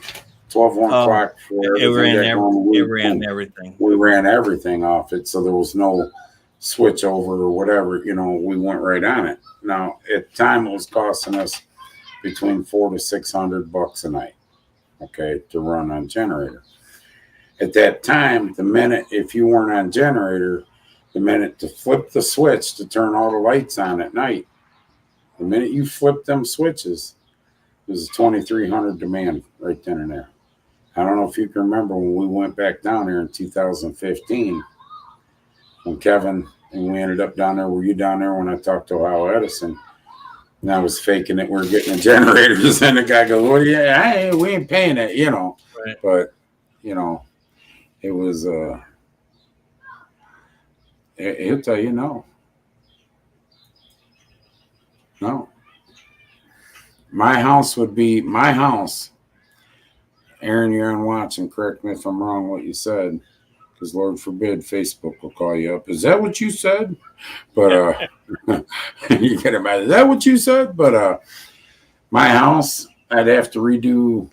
1 o'clock. It ran everything. We ran everything off it, so there was no switch over or whatever. You know, we went right on it. Now, at the time, it was costing us between $400 to $600 a night, okay, to run on generator. At that time, the minute, if you weren't on generator, the minute to flip the switch to turn all the lights on at night, the minute you flip them switches, it was a 2,300 demand right then and there. I don't know if you can remember when we went back down there in 2015, when Kevin and we ended up down there. Were you down there when I talked to Ohio Edison? And I was faking it. We're getting the generators, and the guy goes, "Well, yeah, hey, we ain't paying it, you know." Right. But you know, it was. He'll tell you no. No. My house would be my house. Aaron, you're on watch, and correct me if I'm wrong what you said, because Lord forbid Facebook will call you up. Is that what you said? But you get about, is that what you said? But my house, I'd have to redo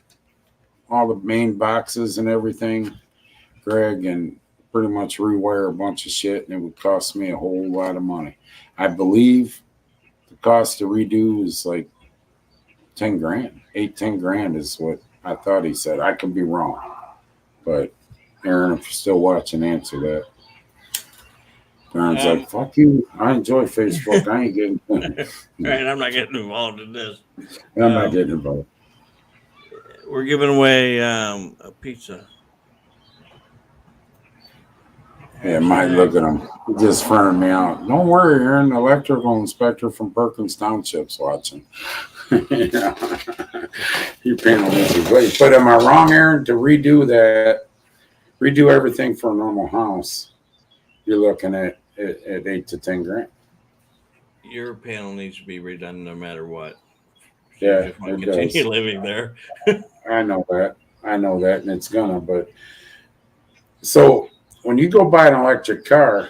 all the main boxes and everything, Greg, and pretty much rewire a bunch of shit, and it would cost me a whole lot of money. I believe the cost to redo is like 10 grand. 10 grand is what I thought he said. I could be wrong. But Aaron, if you're still watching, answer that. Aaron's like, fuck you. I enjoy Facebook. I ain't getting right, I'm not getting involved in this. I'm not getting involved. We're giving away a pizza. Yeah, Mike, look at him. He just fronted me out. Don't worry, Aaron. The electrical inspector from Perkins Township's watching. You're paying attention. But am I wrong, Aaron, to redo everything for a normal house? You're looking at 8 to 10 grand. Your panel needs to be redone no matter what. Yeah, it continue does. Living there. I know that, and it's gonna. But so when you go buy an electric car,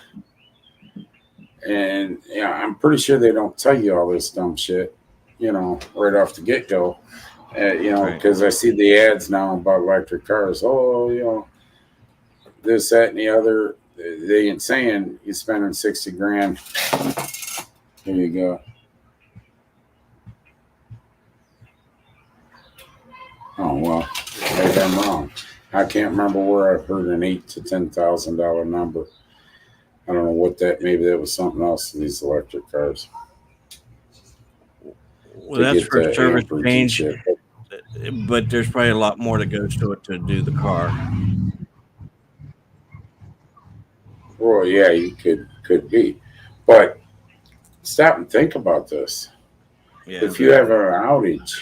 and I'm pretty sure they don't tell you all this dumb shit, right off the get go. Because I see the ads now about electric cars. Oh, this, that, and the other. They ain't saying you're spending 60 grand. Here you go. Oh, well, maybe I'm wrong. I can't remember where I've heard an $8,000 to $10,000 number. I don't know what maybe that was something else in these electric cars. Well, that's for service change, but there's probably a lot more that goes to it to do the car. Well, yeah, you could be. But stop and think about this. Yeah, if you have an outage,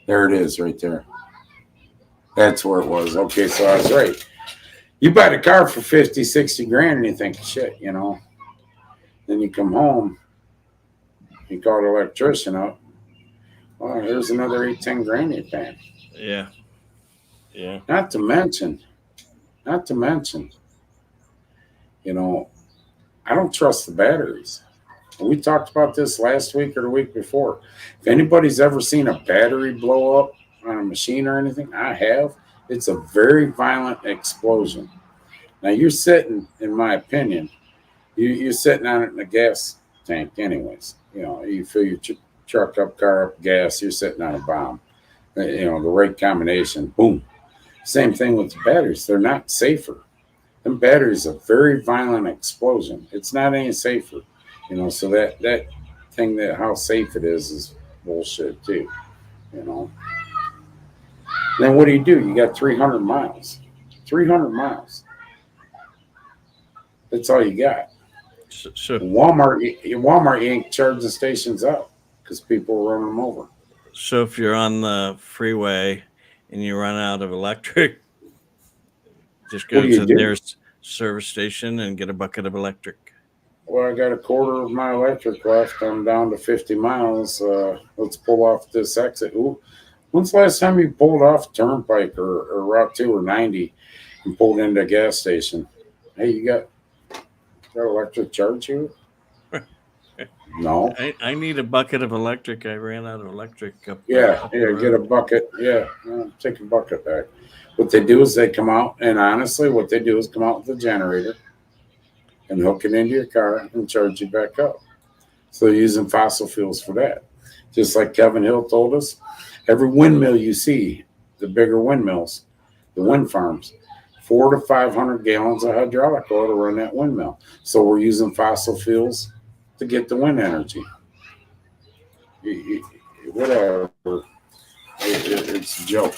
there it is right there. That's where it was. Okay, so I was right. You buy the car for 50, 60 grand and you think, shit, Then you come home, you call the electrician up. Well, here's another 8, 10 grand you're paying. Yeah. Yeah. Not to mention, I don't trust the batteries. We talked about this last week or the week before. If anybody's ever seen a battery blow up on a machine or anything, I have. It's a very violent explosion. Now you're sitting, in my opinion, you're sitting on it in a gas tank anyways. You fill your truck up, car up, gas, you're sitting on a bomb. The right combination, boom. Same thing with the batteries. They're not safer. Them batteries are a very violent explosion. It's not any safer. So that thing that how safe it is bullshit too. Then what do? You got 300 miles. 300 miles. That's all you got. So Walmart, you ain't charging stations up because people are running them over. So if you're on the freeway and you run out of electric, just go to their service station and get a bucket of electric. Well, I got a quarter of my electric left. I'm down to 50 miles. Let's pull off this exit. Ooh, when's the last time you pulled off Turnpike or Route 2 or 90 and pulled into a gas station? Hey, you got electric charge here? No. I need a bucket of electric. I ran out of electric. Get a bucket. Yeah, take a bucket back. What they do is they come out, and honestly, what they do is come out with the generator and hook it into your car and charge you back up. So they're using fossil fuels for that. Just like Kevin Hill told us, every windmill you see, the bigger windmills, the wind farms, 400 to 500 gallons of hydraulic oil to run that windmill. So we're using fossil fuels to get the wind energy. Whatever. It's a joke.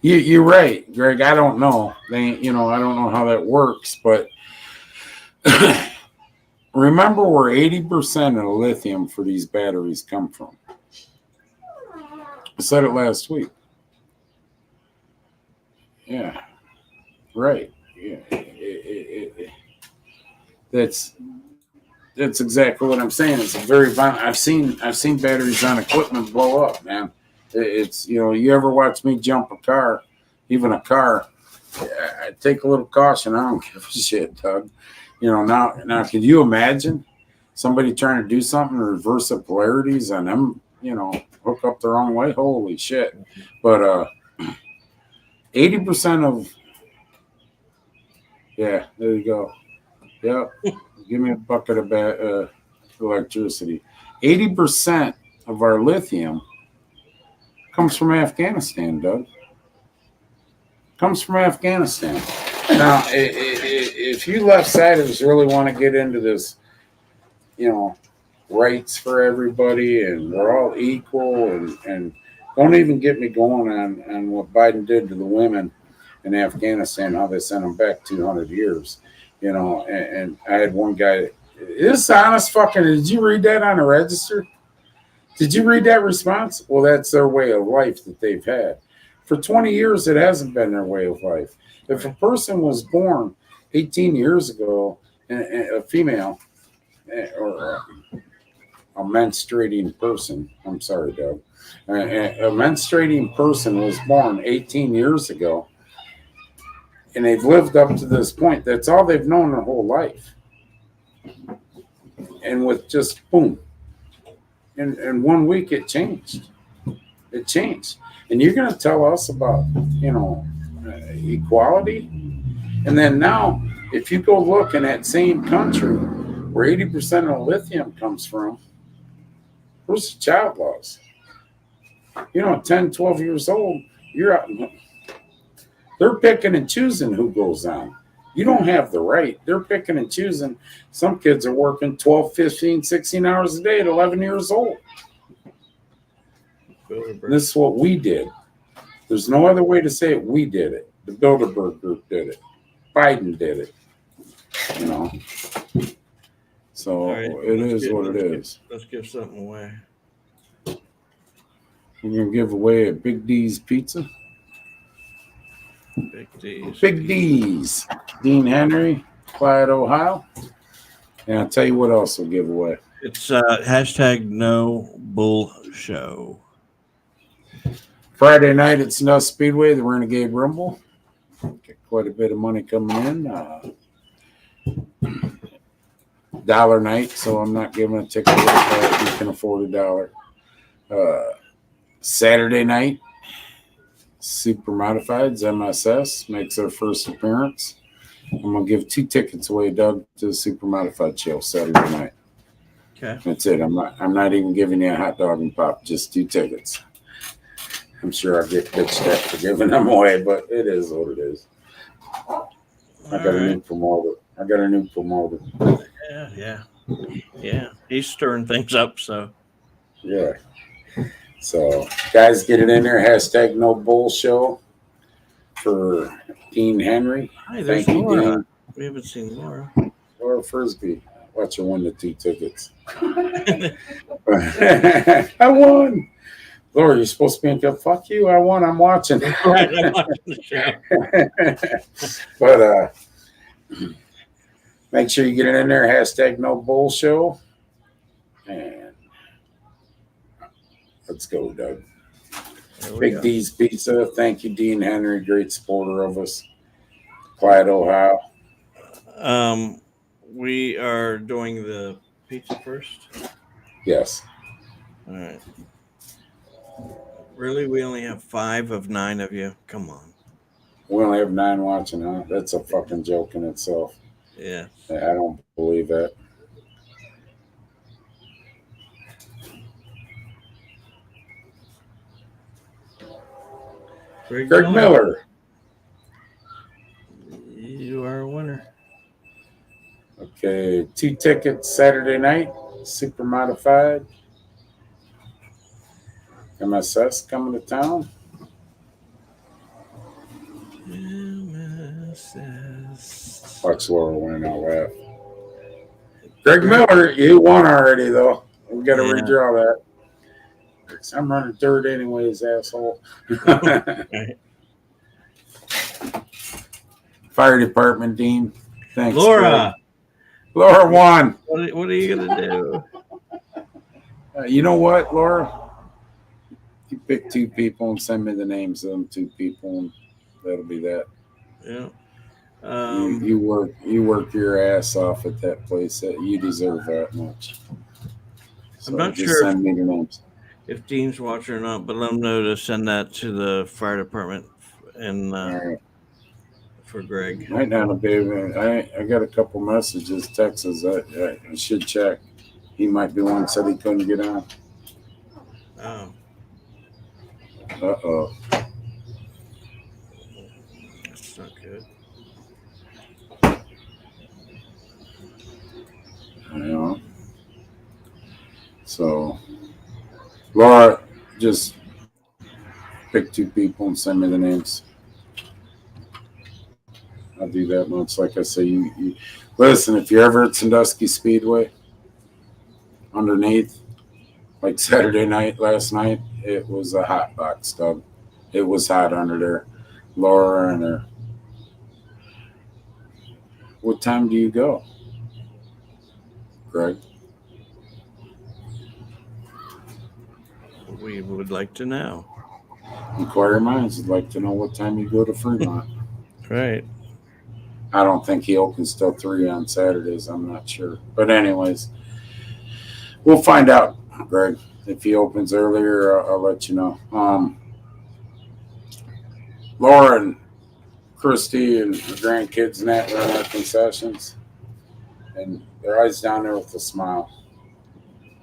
You're right, Greg. I don't know. I don't know how that works, but remember where 80% of the lithium for these batteries come from. I said it last week. Yeah. Right. Yeah. That's exactly what I'm saying. It's a very violent. I've seen batteries on equipment blow up, man. It's you ever watch me jump a car, even a car, I take a little caution. I don't give a shit, Doug. Now can you imagine somebody trying to do something to reverse the polarities on them, hook up the wrong way? Holy shit. But 80% of, yeah, there you go. Yep. Give me a bucket of electricity. 80% of our lithium comes from Afghanistan, Doug. Comes from Afghanistan. Now, if you left-siders really want to get into this, rights for everybody and we're all equal, and don't even get me going on what Biden did to the women in Afghanistan, how they sent them back 200 years, and I had one guy, this honest fucking, did you read that on the register? Did you read that response? Well, that's their way of life that they've had. For 20 years, it hasn't been their way of life. If a person was born 18 years ago, a female, or a menstruating person, I'm sorry, Doug, a menstruating person was born 18 years ago, and they've lived up to this point. That's all they've known their whole life. And with just boom, in 1 week, it changed. It changed. And you're going to tell us about, equality? And then now, if you go look in that same country where 80% of lithium comes from, where's the child laws? 10, 12 years old, you're out. They're picking and choosing who goes on. You don't have the right. They're picking and choosing. Some kids are working 12, 15, 16 hours a day at 11 years old. This is what we did. There's no other way to say it. We did it. The Bilderberg group did it. Biden did it. So right, it is what it is. Let's give something away. We're going to give away a Big D's pizza. Big D's. Dean Henry, Clyde, Ohio. And I'll tell you what else we'll give away. It's hashtag No Bull Show. Friday night at Snuff Speedway, the Renegade Rumble. Get quite a bit of money coming in. Dollar night, so I'm not giving a ticket away, but you can afford $1. Saturday night, Super Modifieds, MSS, makes their first appearance. I'm going to give 2 tickets away, Doug, to the Super Modified show Saturday night. Okay. That's it. I'm not even giving you a hot dog and pop, just 2 tickets. I'm sure I'll get bitched at for giving them away, but it is what it is. I got a new promoter. Yeah. He's stirring things up, so. Yeah. So, guys, get it in there. Hashtag No Bull Show for Dean Henry. Hi, there's Thank Laura. you, Dean. We haven't seen Laura. Laura Frisbee. Watch her win the 2 tickets. I won. Laura, you're supposed to be in field. Fuck you. I won. I'm watching. Right, I'm watching the show. But make sure you get it in there. Hashtag No Bull Show. And let's go, Doug. Big D's Pizza. Thank you, Dean Henry. Great supporter of us. Clyde, Ohio. We are doing the pizza first? Yes. All right. Really? We only have 5 of 9 of you? Come on. We only have 9 watching, huh? That's a fucking joke in itself. Yeah. I don't believe that. Greg Miller. You are a winner. Okay, 2 tickets Saturday night. Super Modified. MSS coming to town. MSS. Watch Laura win. I'll laugh. Greg Miller, you won already, though. We got to redraw that. I'm running third anyways, asshole. Fire department, Dean. Thanks, Laura. Greg. Laura won. What are you going to do? You know what, Laura? You pick 2 people and send me the names of them 2 people, and that'll be that. Yeah. You work your ass off at that place. You deserve that much. So I'm not just sure send me the names. if Dean's watching or not, but let him know to send that to the fire department and All right. for Greg. Might not have been. I got a couple messages, texts. I should check. He might be one said he couldn't get on. Oh, Uh-oh. that's not good. I know. So, Laura, just pick 2 people and send me the names. I'll do that much. Like I say, you listen, if you're ever at Sandusky Speedway, underneath, like Saturday night, last night, it was a hot box, Doug. It was hot under there. Laura and her. What time do you go, Greg? We would like to know. Inquiry Minds would like to know what time you go to Fremont. Right. I don't think he opens till 3 on Saturdays. I'm not sure. But anyways, we'll find out, Greg. If he opens earlier, I'll let you know. Laura and Christy and her grandkids and that run our concessions. And they're always down there with a smile.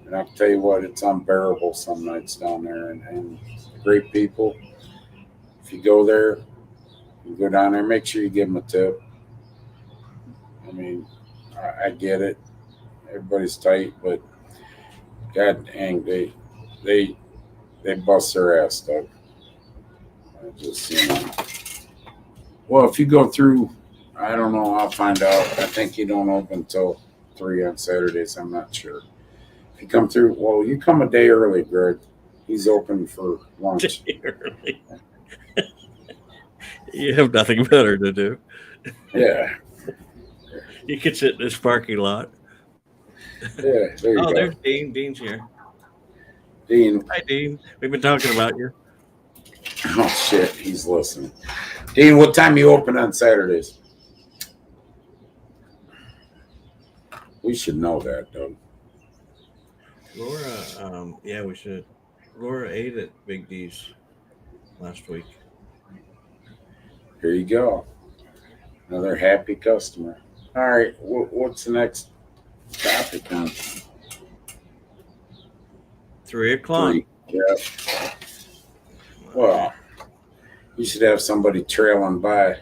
And I'll tell you what, it's unbearable some nights down there. And great people. If you go there, you go down there, make sure you give them a tip. I mean, I get it. Everybody's tight, but God dang, they bust their ass, Doug. I just, well, if you go through, I don't know, I'll find out. I think you don't open until 3 on Saturdays. I'm not sure. If you come through, well, you come a day early, Greg. He's open for lunch. Day early. You have nothing better to do. Yeah. You could sit in this parking lot. Yeah, there you go. There's Dean. Dean's here. Dean. Hi, Dean. We've been talking about you. Oh, shit. He's listening. Dean, what time you open on Saturdays? We should know that, Doug. Laura, yeah, we should. Laura ate at Big D's last week. Here you go. Another happy customer. All right. What's the next topic on? 3 o'clock. 3. Yeah. Well, you should have somebody trailing by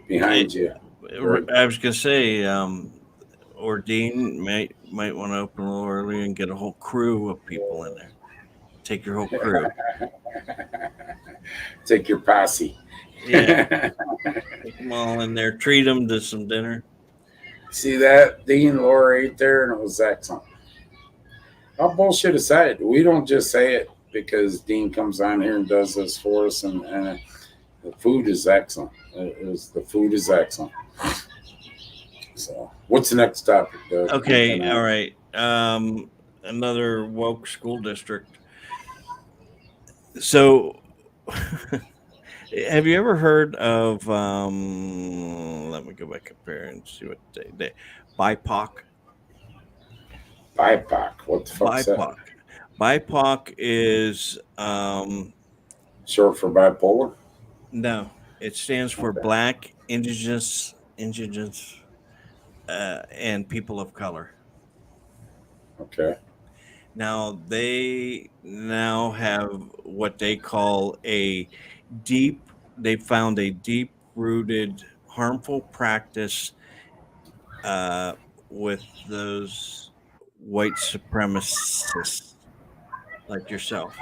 behind you. I was gonna say, or Dean might want to open a little early and get a whole crew of people in there. Take your whole crew. Take your posse. Yeah. Take them all in there. Treat them to some dinner. See that? Dean, Laura ate there, and it was excellent. All bullshit aside, we don't just say it because Dean comes on here and does this for us, and the food is excellent. The food is excellent. So, what's the next topic, Doug? Okay, all right. Another woke school district. So, have you ever heard of? Let me go back up here and see what they BIPOC. BIPOC. What the fuck is that? BIPOC is short for bipolar. No, it stands for Black, Indigenous, and people of color. Okay. Now they have what they call they found a deep-rooted harmful practice with those white supremacists like yourself.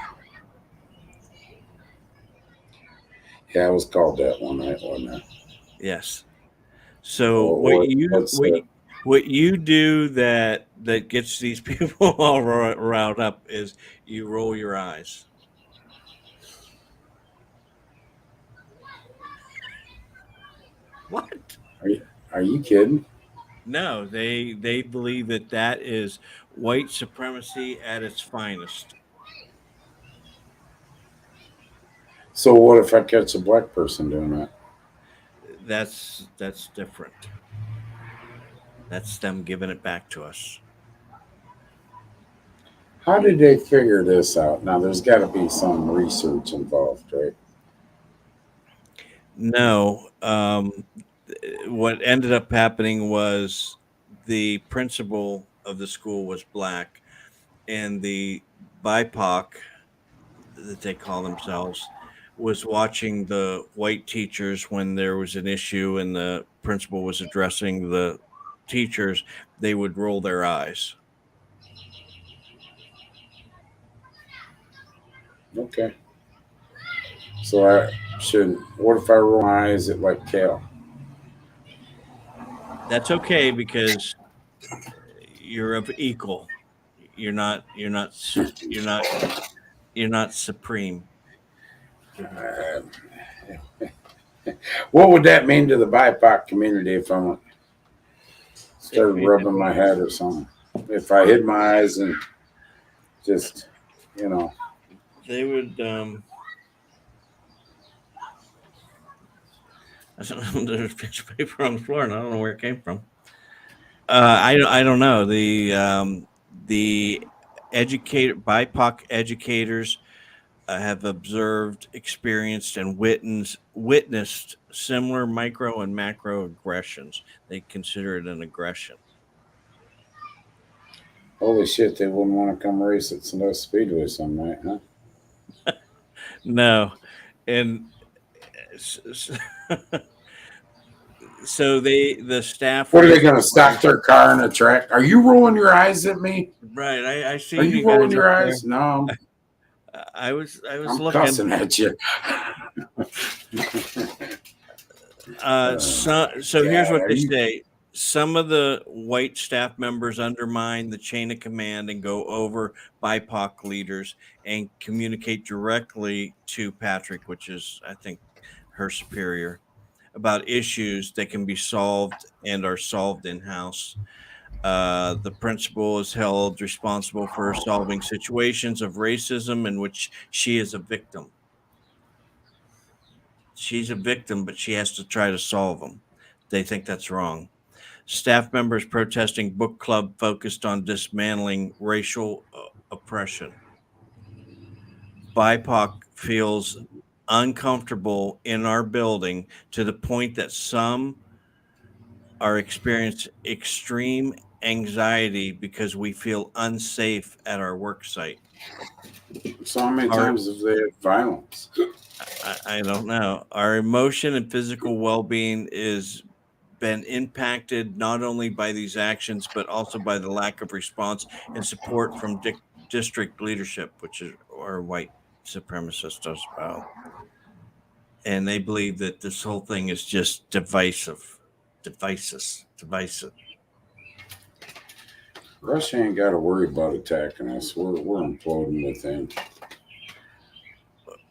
Yeah, it was called that one night, wasn't it? Yes. So what you do that gets these people all riled up is you roll your eyes. What? Are you kidding? No, they believe that is white supremacy at its finest. So what if I catch a black person doing that? That's different. That's them giving it back to us. How did they figure this out? Now, there's got to be some research involved, right? No. What ended up happening was the principal of the school was black, and the BIPOC that they call themselves was watching the white teachers when there was an issue and the principal was addressing the teachers. They would roll their eyes. Okay. So I should. What if I roll my eyes at like Cal? That's okay because you're of equal. You're not supreme. What would that mean to the BIPOC community if I started rubbing my head or something? If I hid my eyes and just, They would. There's a piece of paper on the floor, and I don't know where it came from. I don't know. The BIPOC educators have observed, experienced, and witnessed similar micro and macro aggressions. They consider it an aggression. Holy shit, they wouldn't want to come race at Snow Speedway some night, huh? No, and so the staff. What are they going to stock their car in a track? Are you rolling your eyes at me? Right, I see. Are you rolling your eyes? No, I was I'm looking. cussing at you. So here's what they say. Some of the white staff members undermine the chain of command and go over BIPOC leaders and communicate directly to Patrick, which is, I think, her superior, about issues that can be solved and are solved in-house. The principal is held responsible for solving situations of racism in which she is a victim. She's a victim, but she has to try to solve them. They think that's wrong. Staff members protesting book club focused on dismantling racial oppression. BIPOC feels uncomfortable in our building to the point that some are experiencing extreme anxiety because we feel unsafe at our work site. So how many times have they had violence? I don't know. Our emotion and physical well-being is been impacted not only by these actions, but also by the lack of response and support from district leadership, which is or white supremacists as well. And they believe that this whole thing is just divisive. Russia ain't got to worry about attacking us. We're imploding with them.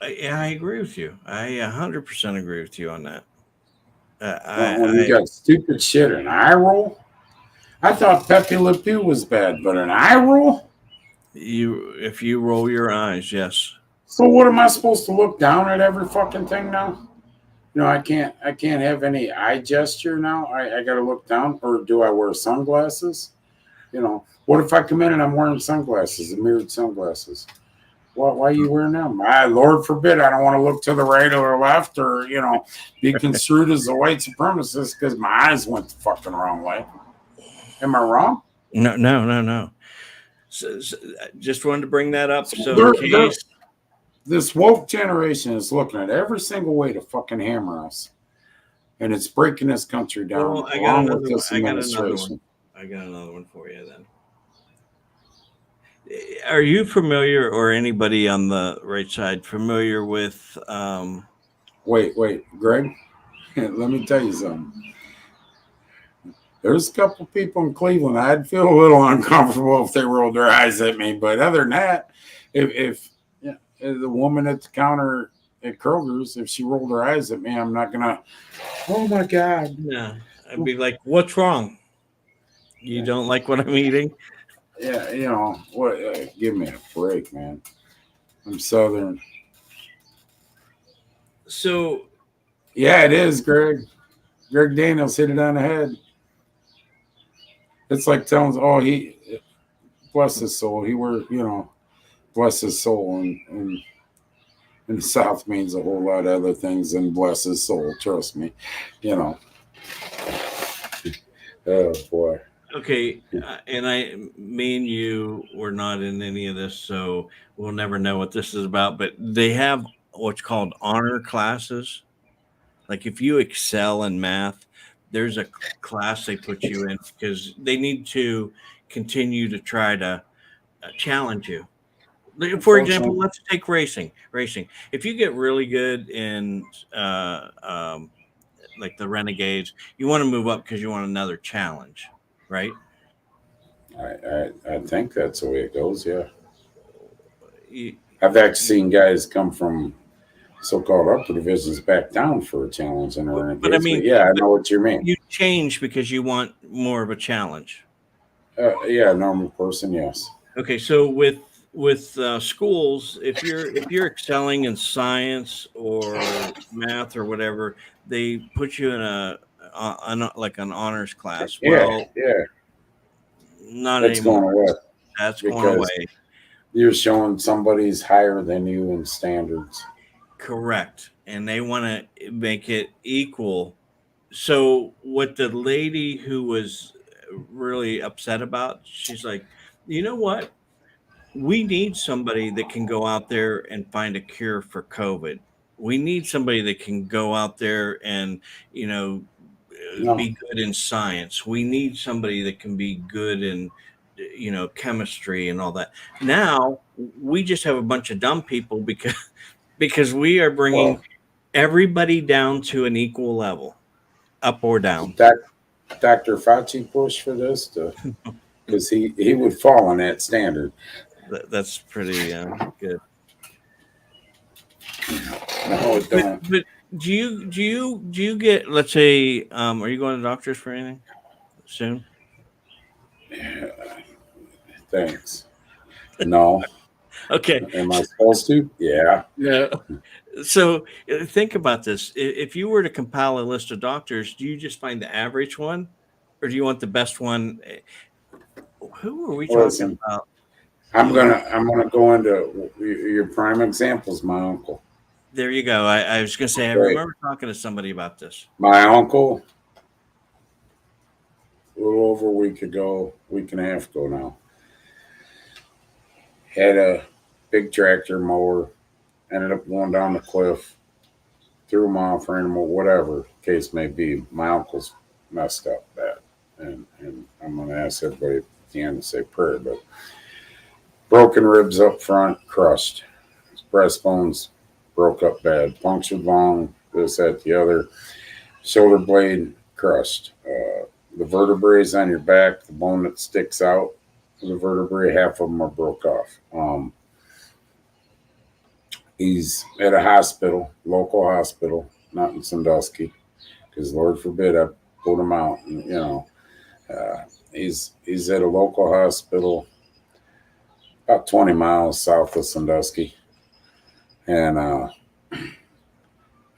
I agree with you. I 100% agree with you on that. When you got stupid shit, an eye roll? I thought Pepe Le Pew was bad, but an eye roll? If you roll your eyes, yes. So what am I supposed to look down at every fucking thing now? I can't have any eye gesture now. I got to look down, or do I wear sunglasses? What if I come in and I'm wearing sunglasses, the mirrored sunglasses? Why are you wearing them? Lord forbid, I don't want to look to the right or left or, be construed as a white supremacist because my eyes went the fucking wrong way. Am I wrong? No. So, just wanted to bring that up. So this woke generation is looking at every single way to fucking hammer us. And it's breaking this country down. Well, I got another one for you then. Are you familiar, or anybody on the right side familiar with Wait, Greg, let me tell you something. There's a couple people in Cleveland I'd feel a little uncomfortable if they rolled their eyes at me, but other than that, if the woman at the counter at Kroger's, if she rolled her eyes at me, I'm not gonna, oh my God. Yeah, I'd be like, what's wrong? You don't like what I'm eating? Yeah, what? Give me a break, man. I'm Southern. So, yeah, it is, Greg. Greg Daniels hit it on the head. It's like telling, he bless his soul. He bless his soul, and in the South means a whole lot of other things than bless his soul. Trust me, you know. Oh boy. Okay, me and you were not in any of this, so we'll never know what this is about. But they have what's called honor classes. Like if you excel in math, there's a class they put you in because they need to continue to try to challenge you. For example, let's take racing. If you get really good in like the Renegades, you want to move up because you want another challenge, right? I think that's the way it goes. Yeah, I've actually seen guys come from so-called upper divisions back down for a challenge in the Renegades. But I mean, yeah, I know what you mean. You change because you want more of a challenge. Yeah, normal person, yes. Okay, so with schools, if you're excelling in science or math or whatever, they put you in like an honors class. Well, yeah. Not That's anymore. going away. That's going away. You're showing somebody's higher than you in standards. Correct. And they want to make it equal. So what the lady who was really upset about, she's like, you know what? We need somebody that can go out there and find a cure for COVID. We need somebody that can go out there and, be good in science. We need somebody that can be good in, chemistry and all that. Now we just have a bunch of dumb people because we are bringing everybody down to an equal level, up or down. Dr. Fauci pushed for this because he would fall on that standard. That's pretty good. No, it don't. But do you get, let's say, are you going to doctors for anything soon? Yeah, thanks. No. Okay. Am I supposed to? Yeah. No. So think about this. If you were to compile a list of doctors, do you just find the average one, or do you want the best one? Who are we talking about? I'm gonna go into your prime examples. My uncle. There you go. I was gonna say I remember talking to somebody about this. My uncle, a little over a week and a half ago now, had a big tractor mower, ended up going down the cliff, threw him off, ran him, or whatever the case may be. My uncle's messed up bad, and I'm gonna ask everybody at the end to say prayer, but broken ribs up front, crushed. His breastbones broke up bad, punctured lung, this, that, the other. Shoulder blade crushed. The vertebrae on your back, the bone that sticks out, the vertebrae, half of them are broke off. He's at a hospital, local hospital, not in Sandusky, because Lord forbid I pulled him out. And, he's at a local hospital about 20 miles south of Sandusky. And I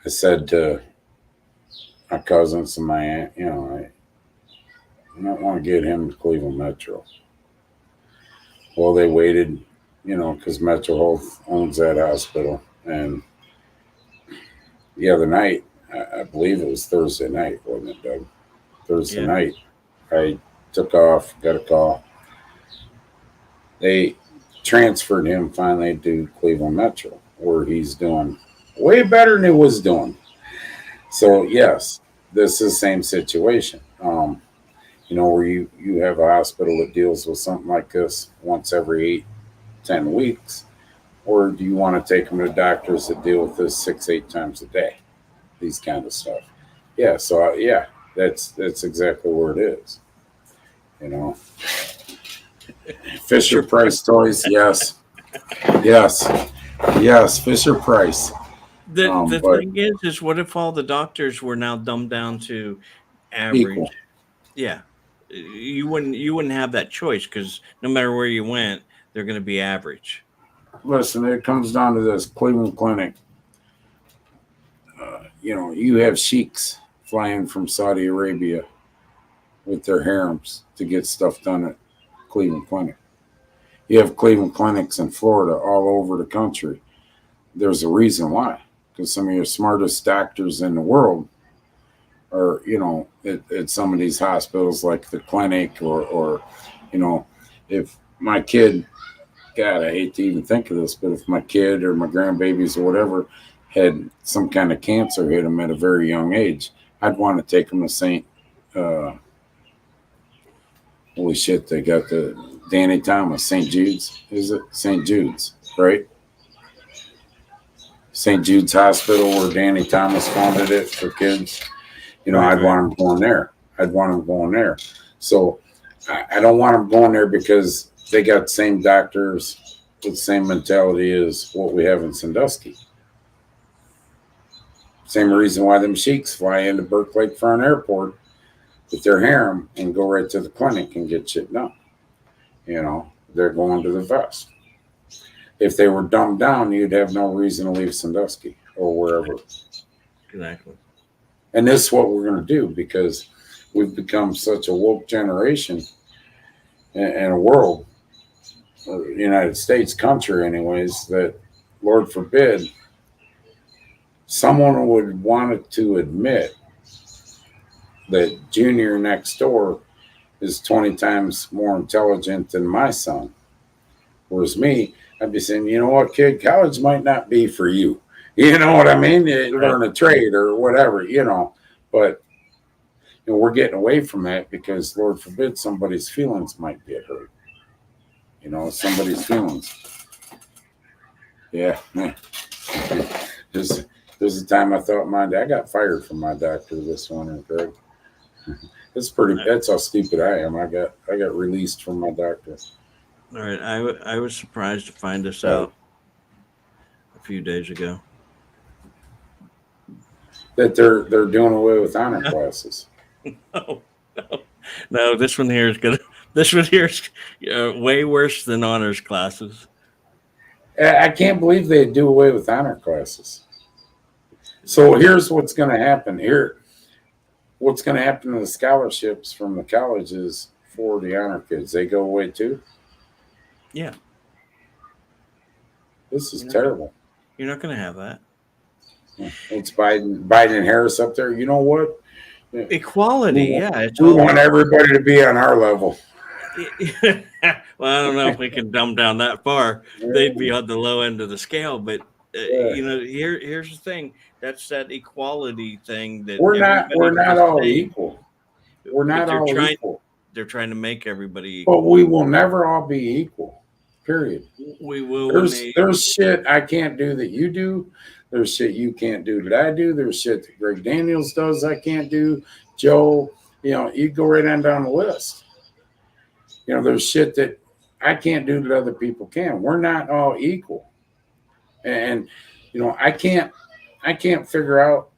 said to my cousins and my aunt, I don't want to get him to Cleveland Metro. Well, they waited, because Metro Health owns that hospital. And the other night, I believe it was Thursday night, wasn't it, Doug? Thursday night, I took off, got a call. They transferred him finally to Cleveland Metro, where he's doing way better than he was doing. So, yes, this is the same situation. Where you have a hospital that deals with something like this once every 8-10 weeks, or do you want to take them to doctors that deal with this 6-8 times a day, these kind of stuff? Yeah, so that's exactly where it is. Fisher Price toys, yes, Fisher Price. The thing is what if all the doctors were now dumbed down to average? Equal. Yeah, you wouldn't have that choice because no matter where you went, they're going to be average. Listen, it comes down to this Cleveland Clinic. You have sheiks flying from Saudi Arabia with their harems to get stuff done at Cleveland Clinic. You have Cleveland clinics in Florida all over the country there's a reason why. Because some of your smartest doctors in the world are, at some of these hospitals like the clinic or if my kid, God, I hate to even think of this, but if my kid or my grandbabies or whatever had some kind of cancer hit them at a very young age, I'd want to take them to holy shit, they got the Danny Thomas, St. Jude's, is it? St. Jude's, right? St. Jude's Hospital where Danny Thomas founded it for kids. I'd want them going there. So I don't want them going there because they got the same doctors with the same mentality as what we have in Sandusky. Same reason why them sheiks fly into Burke Lakefront Airport with their harem and go right to the clinic and get shit done. They're going to the vest. If they were dumbed down, you'd have no reason to leave Sandusky or wherever. Exactly. And this is what we're going to do because we've become such a woke generation and a world, or United States country anyways, that Lord forbid someone would want to admit that Junior next door is 20 times more intelligent than my son. Whereas me, I'd be saying, you know what, kid, college might not be for you. You know what I mean? You learn a trade or whatever, But we're getting away from that because, Lord forbid, somebody's feelings might get hurt. Somebody's feelings. Yeah. There's a time I thought I got fired from my doctor this winter, Greg. That's how stupid I am. I got released from my doctor. All right. I was surprised to find this out a few days ago. That they're doing away with honor classes. No. This one here is way worse than honors classes. I can't believe they do away with honor classes. So here's what's going to happen here. What's going to happen to the scholarships from the colleges for the honor kids? They go away too? Yeah. This is terrible. You're not going to have that. It's Biden and Harris up there. You know what? Equality, We want everybody to be on our level. Well, I don't know if we can dumb down that far. They'd be on the low end of the scale, but here's the thing. That's that equality thing that we're not all equal. We're not all equal. They're trying to make everybody equal. But we will never all be equal. Period. We will. There's shit I can't do that you do. There's shit you can't do that I do. There's shit that Greg Daniels does I can't do. Joe, you go right on down the list. There's shit that I can't do that other people can. We're not all equal. And I can't figure out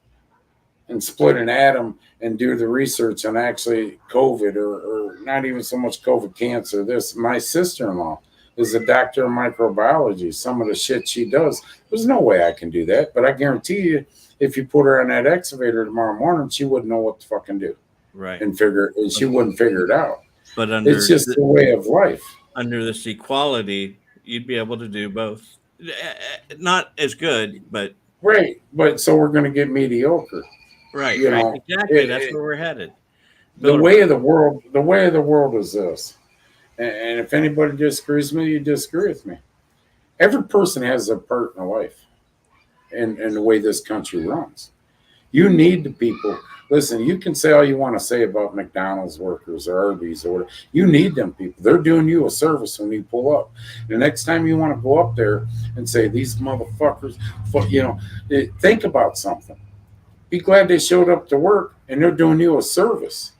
and split an atom and do the research on actually COVID or not even so much COVID cancer. My sister-in-law is a doctor of microbiology. Some of the shit she does, there's no way I can do that. But I guarantee you, if you put her on that excavator tomorrow morning, she wouldn't know what to fucking do. Right. And she wouldn't figure it out. But it's just the way of life. Under this equality, you'd be able to do both. Not as good, but right. But so we're going to get mediocre. Right. Exactly. That's where we're headed. The way of the world is this. And if anybody disagrees with me, you disagree with me. Every person has a part in life and the way this country runs. You need the people. Listen, you can say all you want to say about McDonald's workers or Arby's or whatever. You need them people. They're doing you a service when you pull up. The next time you want to go up there and say, these motherfuckers, think about something. Be glad they showed up to work and they're doing you a service.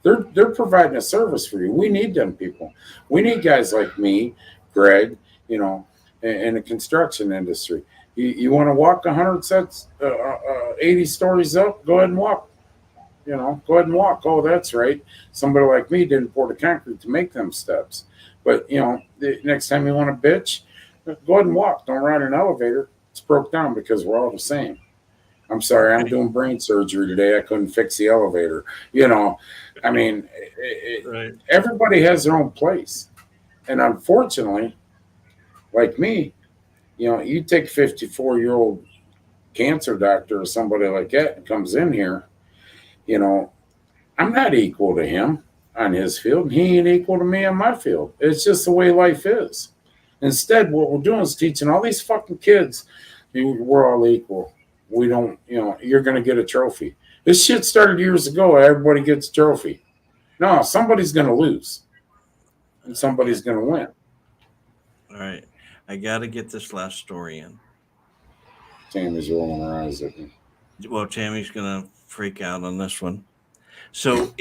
They're providing a service for you. We need them people. We need guys like me, Greg, in the construction industry. You want to walk 100 sets, 80 stories up? Go ahead and walk. Go ahead and walk. Oh, that's right. Somebody like me didn't pour the concrete to make them steps. But, the next time you want to bitch, go ahead and walk. Don't ride an elevator. It's broke down because we're all the same. I'm sorry, I'm doing brain surgery today. I couldn't fix the elevator. Right. Everybody has their own place. And unfortunately, like me, You know, you take a 54-year-old cancer doctor or somebody like that and comes in here, you know, I'm not equal to him on his field, and he ain't equal to me on my field. It's just the way life is. Instead, what we're doing is teaching all these fucking kids, we're all equal. We don't, you know, you're going to get a trophy. This shit started years ago. Everybody gets a trophy. No, somebody's going to lose, and somebody's going to win. All right. I got to get this last story in. Tammy's rolling her eyes at me. Well, Tammy's going to freak out on this one. So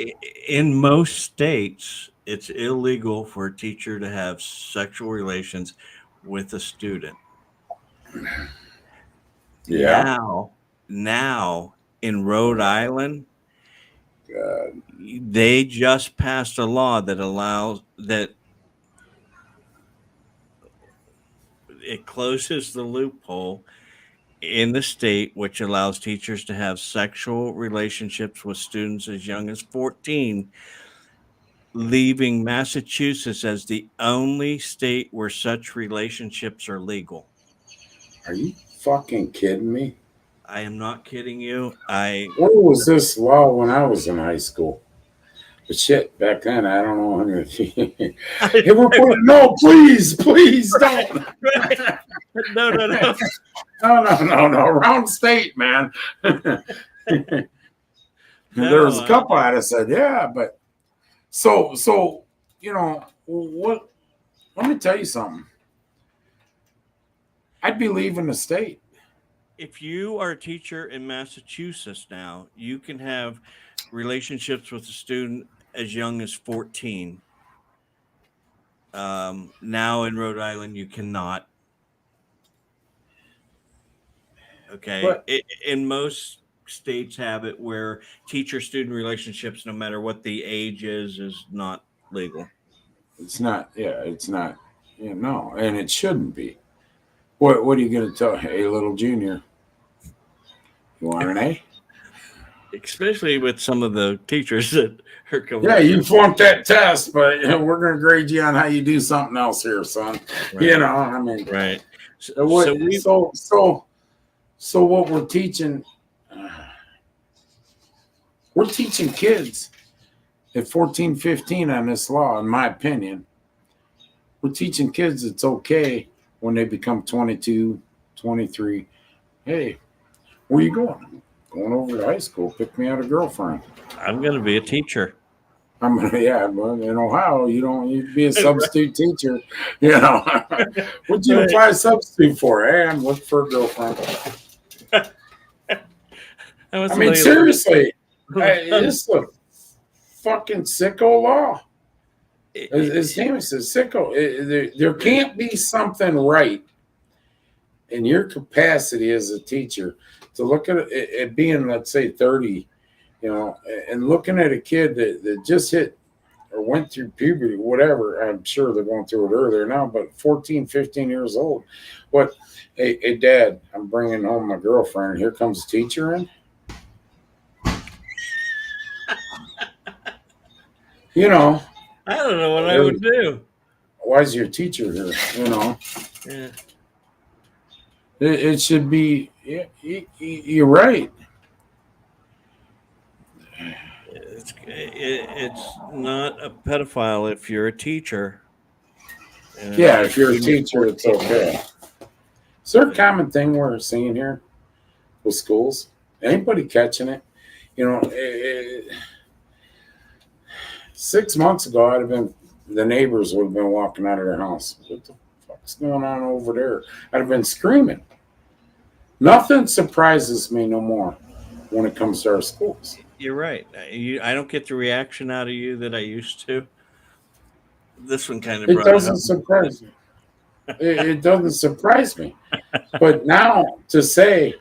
in most states, it's illegal for a teacher to have sexual relations with a student. Yeah. Now in Rhode Island, God. they just passed a law that allows that it closes the loophole in the state which allows teachers to have sexual relationships with students as young as 14, leaving Massachusetts as the only state where such relationships are legal. Are you fucking kidding me? I am not kidding you. Where was this law when I was in high school? But shit, back then, I don't know. Hey, no, please don't. No. No. Round state, man. There was a couple that said, yeah, but so you know what? Let me tell you something. I'd be leaving the state. If you are a teacher in Massachusetts now, you can have relationships with a student as young as 14. Now in Rhode Island, you cannot. Okay. But, in most states have it where teacher-student relationships, no matter what the age is not legal. It's not. Yeah, it's not. Yeah, no, and it shouldn't be. What are you going to tell? Hey, little junior, you want an A? Especially with some of the teachers that are coming. Yeah, you flunked that test, but we're going to grade you on how you do something else here, son. Right. You know, I mean, right. So what we're teaching kids at 14, 15 on this law, in my opinion. We're teaching kids it's okay when they become 22, 23. Hey, where you going? Going over to high school. Pick me out a girlfriend. I'm going to be a teacher. Well, in Ohio, you'd be a substitute teacher. You know, what'd you apply a substitute for? Hey, I'm looking for a girlfriend. I mean, seriously, it's a fucking sicko law. His name is sicko. There can't be something right in your capacity as a teacher to look at it being, let's say, 30, you know, and looking at a kid that just hit or went through puberty, whatever. I'm sure they're going through it earlier now, but 14, 15 years old. What? Hey, Dad, I'm bringing home my girlfriend. Here comes a teacher in. You know. I don't know what I would do. Why is your teacher here? You know. Yeah. It should be. Yeah, you're right. It's not a pedophile if you're a teacher. Yeah, if you're a teacher, it's okay. Is there a common thing we're seeing here with schools? Anybody catching it? You know, 6 months ago, the neighbors would have been walking out of their house. What the fuck's going on over there? I'd have been screaming. Nothing surprises me no more when it comes to our schools. You're right. I don't get the reaction out of you that I used to. This one kind of it doesn't surprise me. It doesn't surprise me. But now to say,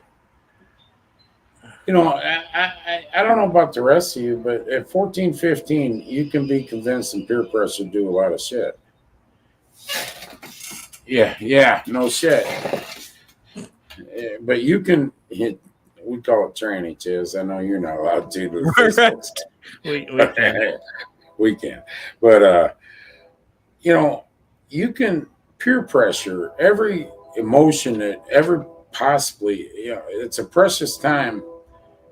you know, I don't know about the rest of you, but at 14, 15, you can be convinced and peer pressure to do a lot of shit. Yeah, no shit. But you can hit, we call it tranny, Chiz. I know you're not allowed to do this. We can. We can. But, you know, you can peer pressure every emotion that ever possibly, it's a precious time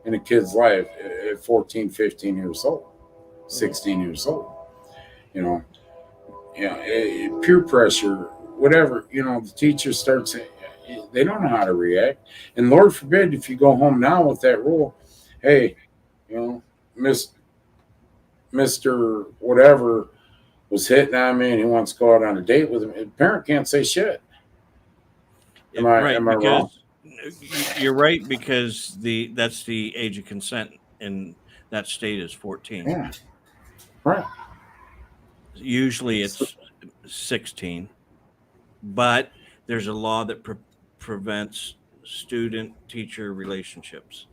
in a kid's life at 14, 15 years old, 16 years old. Peer pressure, whatever, the teacher starts, they don't know how to react. And Lord forbid if you go home now with that rule, hey, Mr. whatever was hitting on me and he wants to go out on a date with him. The parent can't say shit. Am I wrong? You're right, because that's the age of consent in that state is 14. Yeah. Right. Usually it's 16, but there's a law that prevents student-teacher relationships.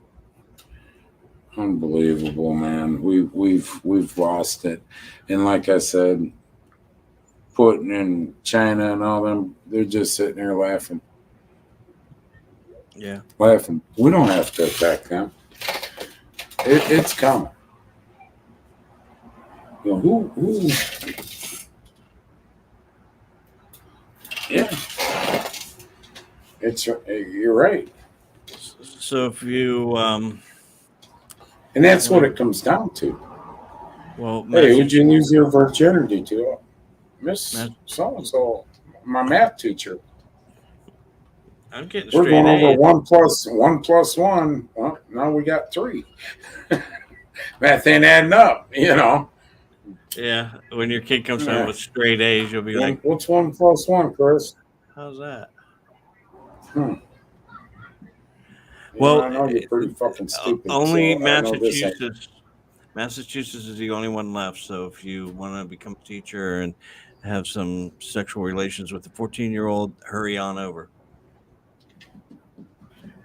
Unbelievable, man. We've lost it. And like I said, Putin and China and all them, they're just sitting there laughing. Yeah. Laughing. We don't have to attack them. It's coming. Who? Yeah. You're right. So if you and that's what it comes down to. Well, hey, who'd you lose your virginity to? Miss so-and-so, my math teacher. I'm getting We're straight going over A's. 1 plus 1. Well, now we got 3. Math ain't adding up, Yeah, when your kid comes home with straight A's, you'll be like, "What's 1 plus 1, Chris?" How's that? Well, I know you're pretty fucking stupid. Only so Massachusetts is the only one left. So if you want to become a teacher and have some sexual relations with a 14-year-old, hurry on over.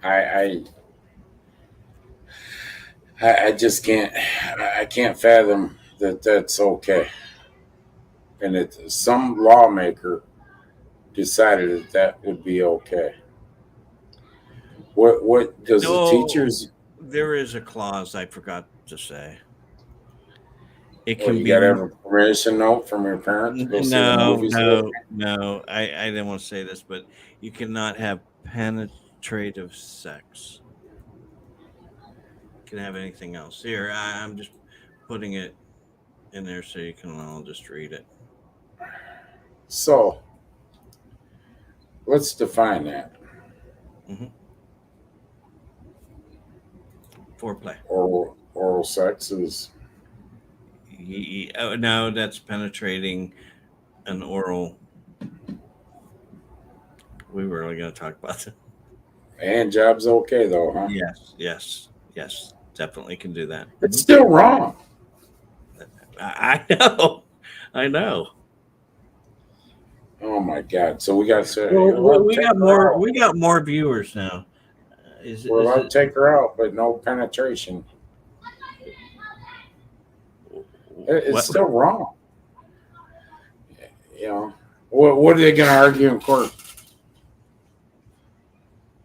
I just can't. I can't fathom that that's okay. And some lawmaker decided that would be okay. What does the teachers? There is a clause I forgot to say. It can you be. Got to have a permission note from your parents to go see the movies. No. I didn't want to say this, but you cannot have penetrative sex. You can have anything else. Here, I'm just putting it in there so you can all just read it. So let's define that. Mm-hmm. Foreplay. Oral sex is. No, that's penetrating an oral. We were really going to talk about that. Hand job's okay though, huh? Yes. Definitely can do that. It's still wrong. I know. Oh my God! So we got to. We got more viewers now. We're allowed to take her out, but no penetration. It's still wrong. What are they going to argue in court?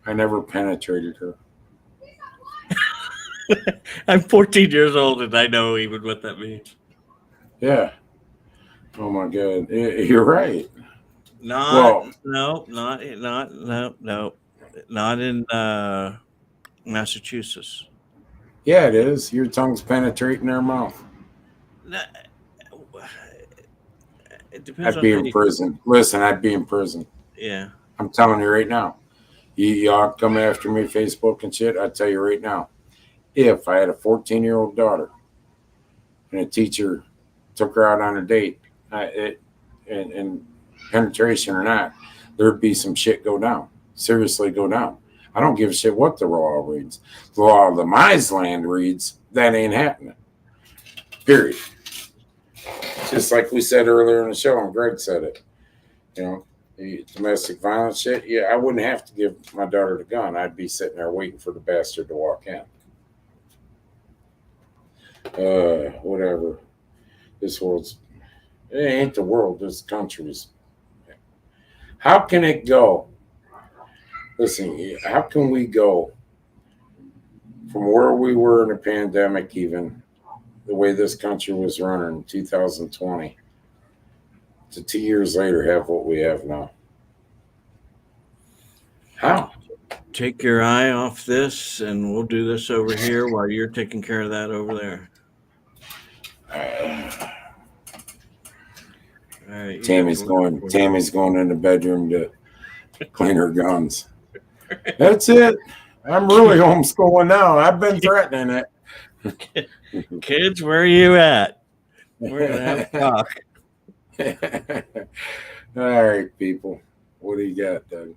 I never penetrated her. I'm 14 years old and I know even what that means. Yeah. Oh my God. You're right. Not in Massachusetts. Yeah, it is. Your tongue's penetrating their mouth. It depends. I'd be in prison. Listen, I'd be in prison. Yeah. I'm telling you right now. Y'all come after me, Facebook and shit. I tell you right now. If I had a 14-year-old daughter and a teacher took her out on a date, and penetration or not, there'd be some shit go down. Seriously go down. I don't give a shit what the law reads. The law of the Mise land reads, that ain't happening. Period. Just like we said earlier in the show, and Greg said it. The domestic violence shit, yeah, I wouldn't have to give my daughter the gun. I'd be sitting there waiting for the bastard to walk in. Whatever. This world's, it ain't the world, this country's. How can it go? Listen, how can we go from where we were in the pandemic, even the way this country was running in 2020, to 2 years later have what we have now? How? Take your eye off this, and we'll do this over here while you're taking care of that over there. All right, Tammy's going in the bedroom to clean her guns. That's it. I'm really homeschooling now. I've been threatening it. Kids, where are you at? We're gonna have a talk. All right, people. What do you got, Doug?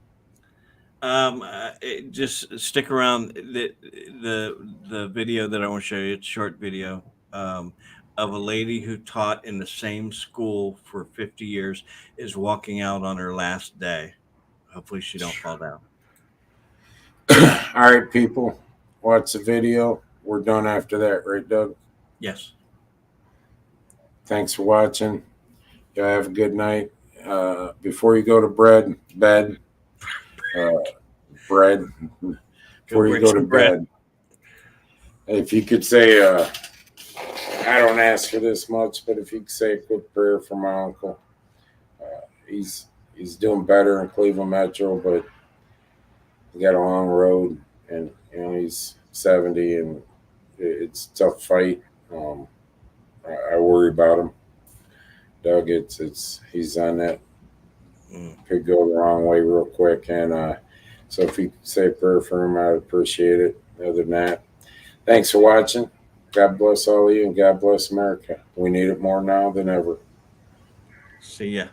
Just stick around. The video that I want to show you, it's a short video of a lady who taught in the same school for 50 years is walking out on her last day. Hopefully she don't fall down. All right, people. Watch the video. We're done after that, right, Doug? Yes. Thanks for watching. Y'all have a good night. Before you go to bed, before you go to bed, if you could say, I don't ask for this much, but if you could say a quick prayer for my uncle. He's doing better in Cleveland Metro, but he got a long road, and he's 70, and it's a tough fight. I worry about him. Doug, he's on that. Could go the wrong way real quick, and so if you could say a prayer for him, I'd appreciate it. Other than that, thanks for watching. God bless all of you, and God bless America. We need it more now than ever. See ya.